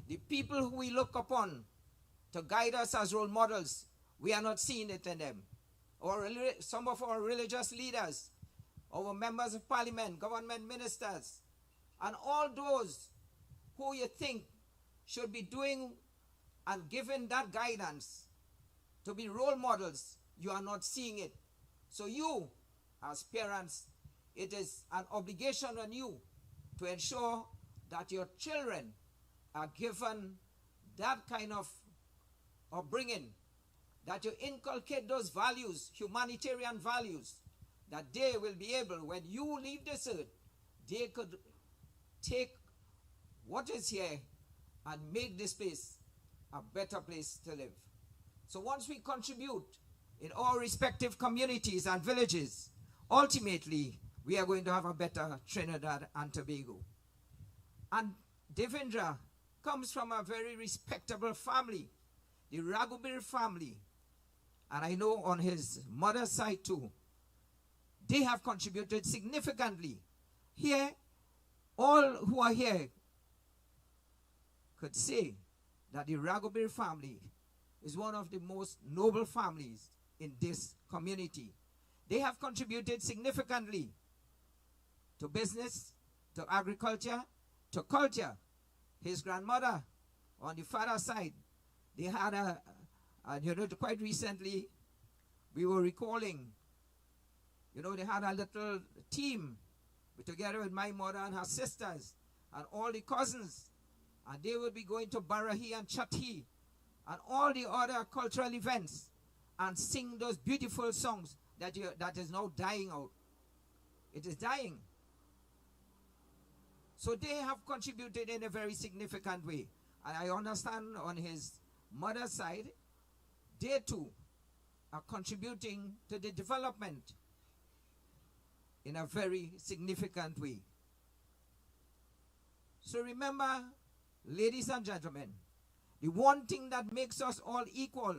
the people who we look upon to guide us as role models, we are not seeing it in them. Or some of our religious leaders, our members of parliament, government ministers, and all those who you think should be doing and giving that guidance to be role models, you are not seeing it. So you, as parents, it is an obligation on you to ensure that your children are given that kind of upbringing, that you inculcate those values, humanitarian values, that they will be able, when you leave this earth, they could take what is here and make this place a better place to live. So once we contribute in our respective communities and villages, ultimately we are going to have a better Trinidad and Tobago. And Devindra comes from a very respectable family, the Raghubir family. And I know on his mother's side too, they have contributed significantly. Here, all who are here could say that the Raghubir family is one of the most noble families in this community. They have contributed significantly to business, to agriculture, to culture. His grandmother, on the father's side, they had quite recently, we were recalling, they had a little team together with my mother and her sisters and all the cousins, and they would be going to Barahi and Chatti and all the other cultural events and sing those beautiful songs that is now dying out. It is dying. So they have contributed in a very significant way. And I understand on his mother's side, they too are contributing to the development in a very significant way. So remember, ladies and gentlemen, the one thing that makes us all equal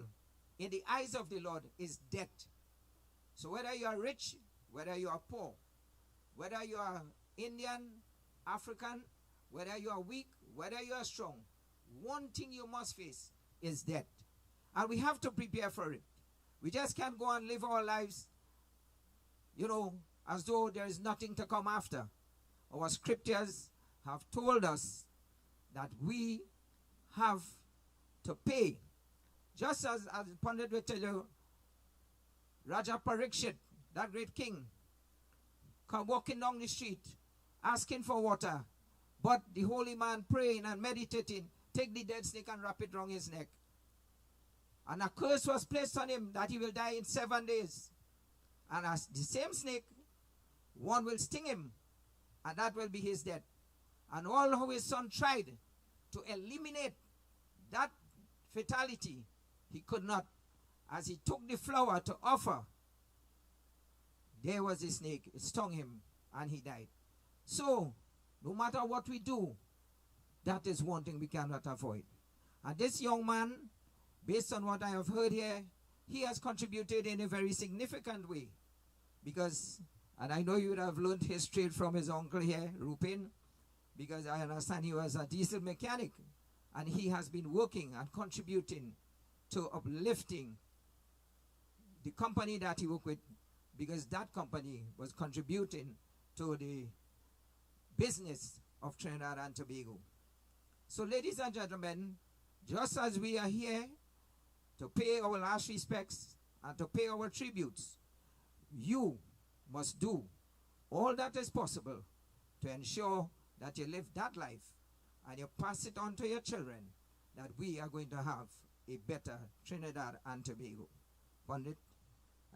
in the eyes of the Lord is death. So whether you are rich, whether you are poor, whether you are Indian, African, whether you are weak, whether you are strong, one thing you must face is death. And we have to prepare for it. We just can't go and live our lives, as though there is nothing to come after. Our scriptures have told us that we have to pay. Just as Pandit will tell you, Raja Parikshit, that great king, come walking down the street, asking for water, but the holy man praying and meditating, take the dead snake and wrap it around his neck. And a curse was placed on him that he will die in 7 days. And as the same snake, one will sting him, and that will be his death. And all his son tried to eliminate that fatality, he could not. As he took the flower to offer, there was a snake. It stung him, and he died. So, no matter what we do, that is one thing we cannot avoid. And this young man, based on what I have heard here, he has contributed in a very significant way. Because, and I know you would have learned his trade from his uncle here, Rupin, because I understand he was a diesel mechanic. And he has been working and contributing to uplifting the company that he worked with, because that company was contributing to the business of Trinidad and Tobago. So, ladies and gentlemen, just as we are here to pay our last respects and to pay our tributes, you must do all that is possible to ensure that you live that life and you pass it on to your children, that we are going to have a better Trinidad and Tobago. Pandit,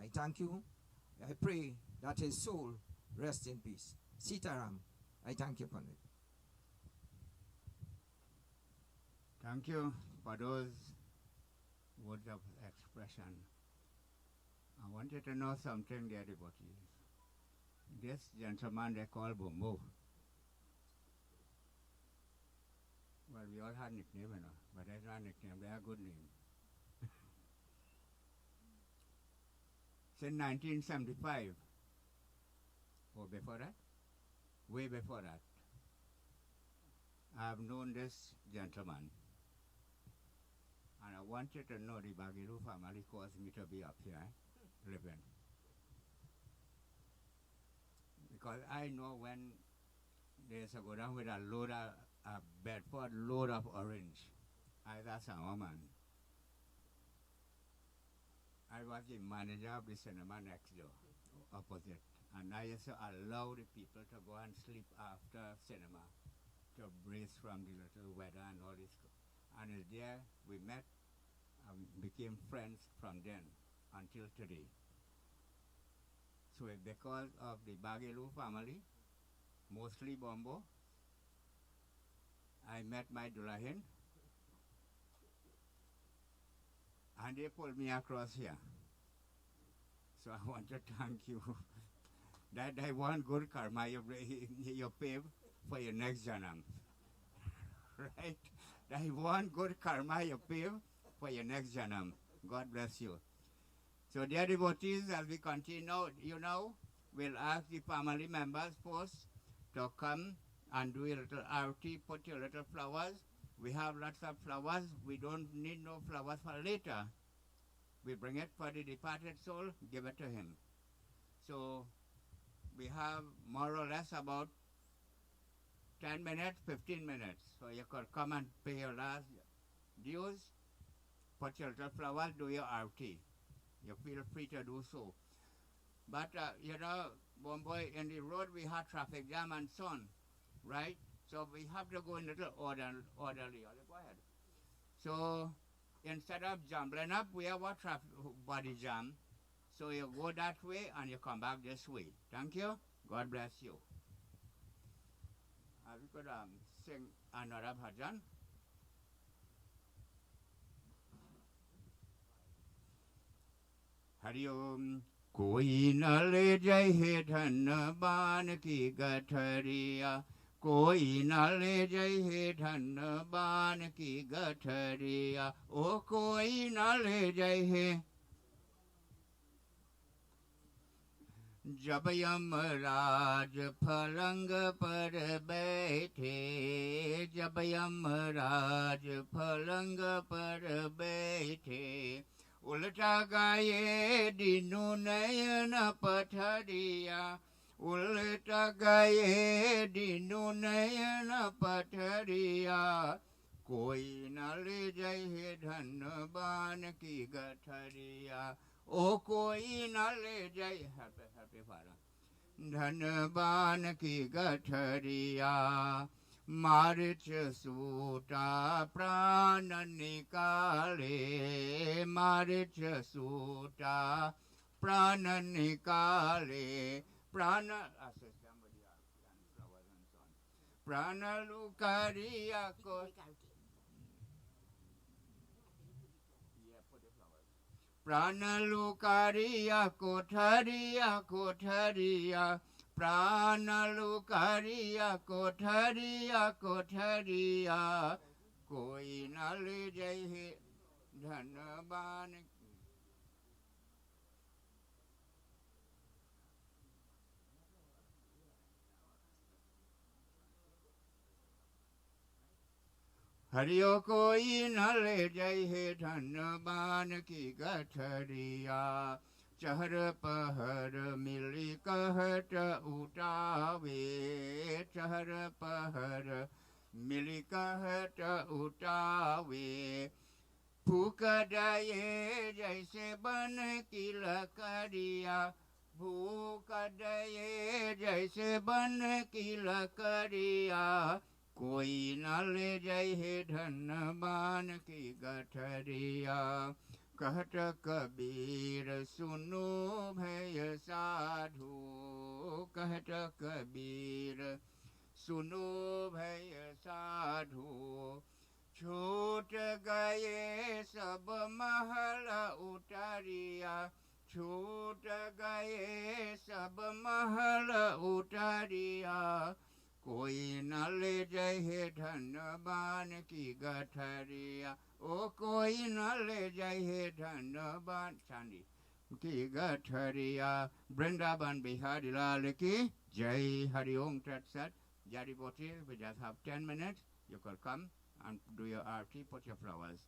I thank you. I pray that his soul rest in peace. Sitaram, I thank you, Pandit. Thank you for those words of expression. I wanted to know something there, devotees. This gentleman they call Bumbo. Well, we all had nickname, but that's not a nickname, they are a good name. Since 1975, or before that, way before that, I have known this gentleman. And I wanted to know the Bagilu family caused me to be up here living. Because I know when they used to go down with a Bedford load of orange, that's a woman. I was the manager of the cinema next door, opposite. And I used to allow the people to go and sleep after cinema to brace from the little weather and all this. And it's there we met and became friends from then until today. So it's because of the Bagilu family, mostly Bombo, I met my Dulahin, and they pulled me across here. So I want to thank you. That I want good karma you pay for your next janam. Right? I want good karma you pay for your next janam. God bless you. So dear devotees, as we continue, we'll ask the family members first to come and do a little arti, put your little flowers. We have lots of flowers. We don't need no flowers for later. We bring it for the departed soul, give it to him. So we have more or less about 10 minutes, 15 minutes. So you could come and pay your last dues, put your little flowers, do your arti. You feel free to do so. But, one boy, in the road we had traffic jam and so on, right? So we have to go in a little orderly. Go ahead. So instead of jumbling up, we have a body jam. So you go that way and you come back this way. Thank you. God bless you. We could sing another bhajan. Hari Om. Koi na le jai he dhan ban ki gathariya. Koi na le jai he dhan ban ki gathariya. O koi na le jai he. जब यमराज पलंग पर बैठे, जब यमराज पलंग पर बैठे, उल्टा गाये दीनू नयन पथरिया, उल्टा गाये दीनू नयन पथरिया, कोई न ले जाए धनबान की गठरिया, ओ कोई न ले जाए हैप्पी फादर धनबान की गठरिया, मारिच सूटा प्राण निकाले, मारिच सूटा प्राण निकाले, प्राण प्राण लुकारिया को प्राण लुकारिया कोठरिया कोठरिया, प्राण लुकारिया कोठरिया कोठरिया, कोई न ले जाए धनबान हरियो कोई न ले जाए धनबान की गठरिया, चहर पहर मिली कहट उठावे, चहर पहर मिली कहट उठावे, फूक दये जैसे बन की लकड़िया, फूक दये जैसे बन की लकड़िया, कोई न ले जाए धनबान की गठरिया, कहत कबीर सुनो भय साधु, कहत कबीर सुनो भय साधु, छूट गए सब महल उतारिया, छूट गए सब महल उतारिया, कोई न ले जाए धनबान की गठरिया, ओ कोई न ले जाए धनबान चांदी की गठरिया, वृंदावन बिहारी लाल की जय। हरि ओम तत्सत। Jaripoti, we just have 10 minutes. You could come and do your arti, put your flowers.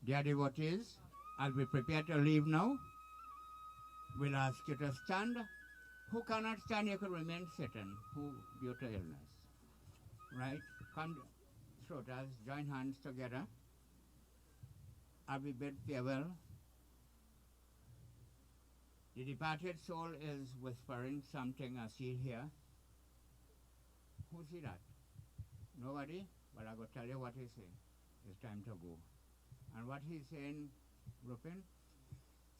Dear devotees, as we prepare to leave now, we'll ask you to stand. Who cannot stand, you could remain sitting. Who due to illness. Right? Come, Shrotas, join hands together. As we bid farewell. The departed soul is whispering something I see here. Who see that? Nobody? But I will tell you what he's saying. It's time to go. And what he's saying, Rupin?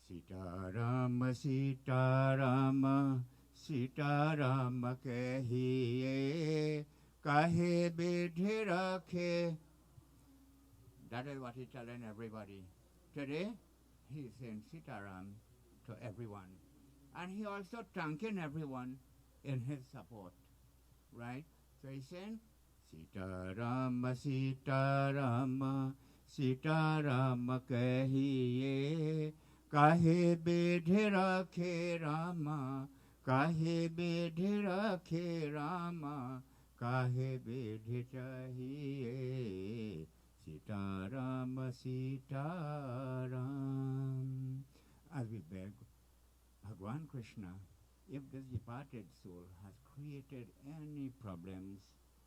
Sita Rama, Sita Rama, Sita Rama kahiye, kahe bidhi rakhe. That is what he's telling everybody. Today, he's saying Sita Ram to everyone. And he also thanking everyone in his support. Right? So he's saying, Sita Rama, Sita Rama, Sita Rama kahiye, kahe bidhi rakhe Rama, kahe bidhi rakhe Rama, kahe bidhi chahiye, Sita Rama, Sita Ram. As we beg Bhagwan Krishna, if this departed soul has created any problems,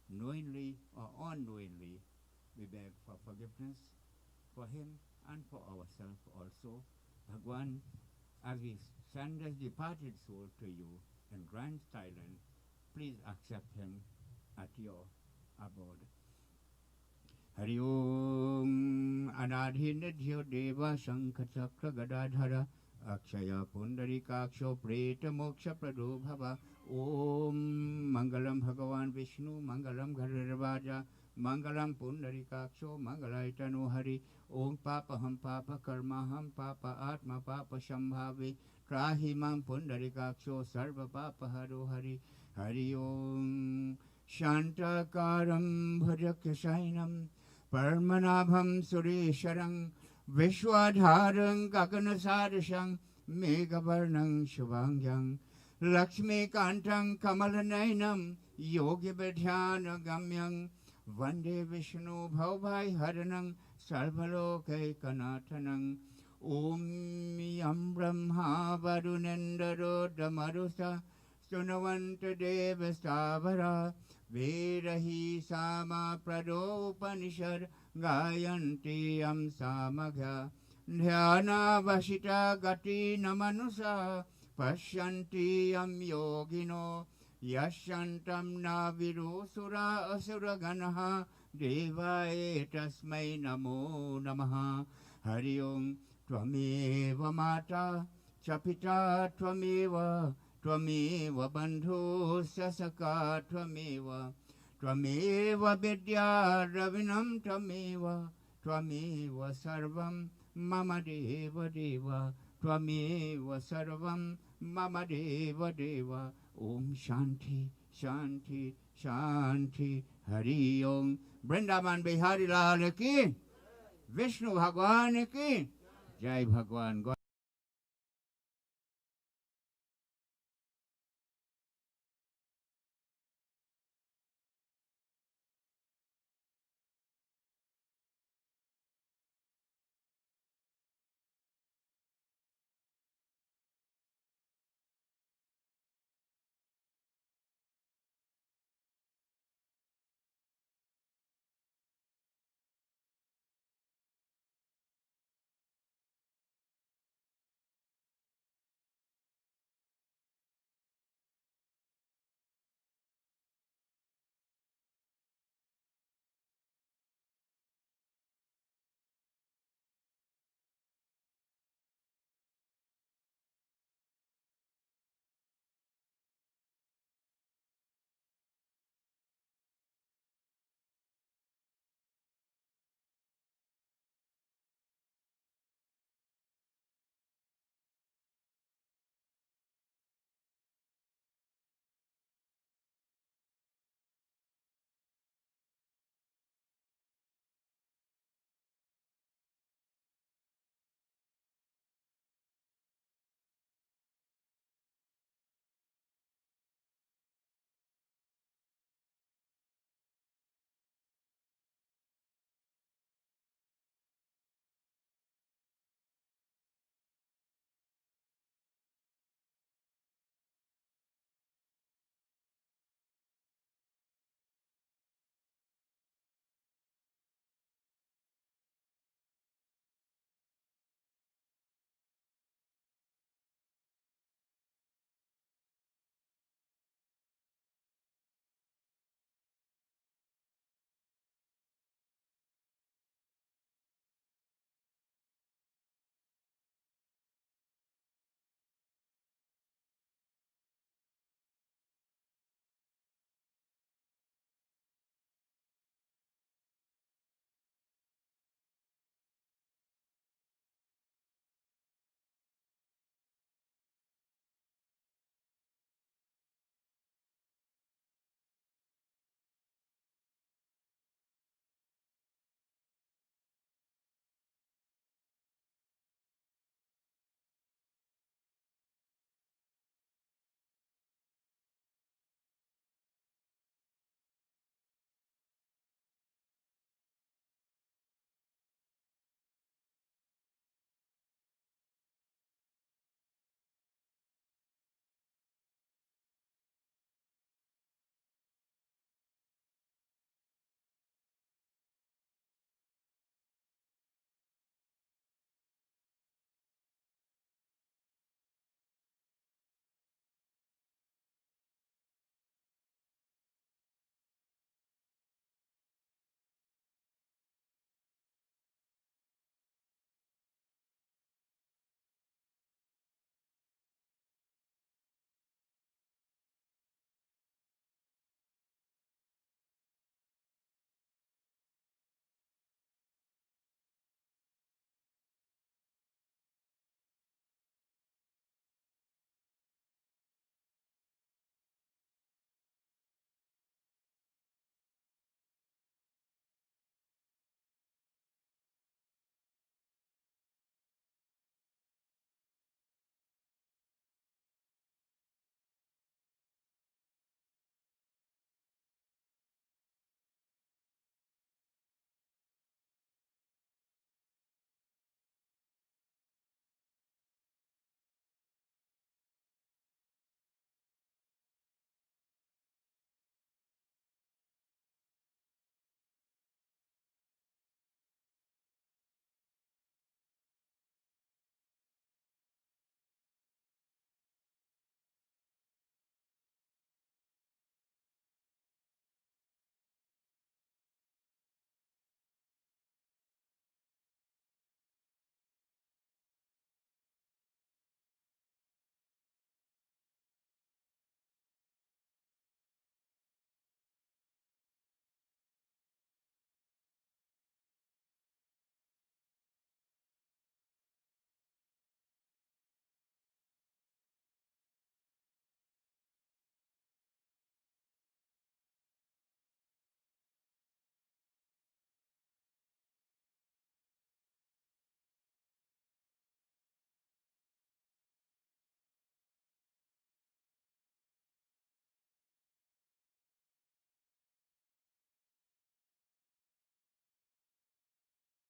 knowingly or unknowingly, we beg for forgiveness for him and for ourselves also. Bhagwan, as we send this departed soul to you in grand silence, please accept him at your abode. Hari Om Anadhinidhyo Deva Shankachakra Gadadhara Akshaya Pundarikaksho Preta Moksha Prado Bhava Om Mangalam Bhagavan Vishnu Mangalam Garirvaja Mangalam Pundarikaksho Mangalaitano Hari Om Papa Ham Papa Karma Ham Papa Atma Papa Shambhavi Trahimam Pundarikaksho Sarva Papa Haro Hari Hari Om Shantakaram Bhajakyasainam Parmanabham Suresharam Vishwadharam Gaganasadasham Megavarnam Shubhangyam Lakshmi Kantang Kamalanainam Yogi Vidhyana Gamyam Vande Vishnu Bhavai Haranam Sarvalokai Kanatanam Om Yam Brahma Varunendaro Damarusa Sunavanta Deva Stavara Verahi Sama Prado Upanishad Gayanti Yam Samagya Dhyana Vashita Gati Namanusa Pashyanti Yam Yogino Yashantam Naviru Sura Asura Ganaha Devaye Tasmai Namo Namaha Hari Om Tvameva Mata Chapita Tvameva Tvameva Bandhu Sasaka Tvameva Tvameva Vidya Ravinam Tvameva Tvameva Sarvam Mama Deva Deva Tvameva Sarvam Mama Deva Deva Om Shanti Shanti Shanti Hari Om Vrindavan Bihari Lal ki Vishnu Bhagwan ki Jai Bhagwan.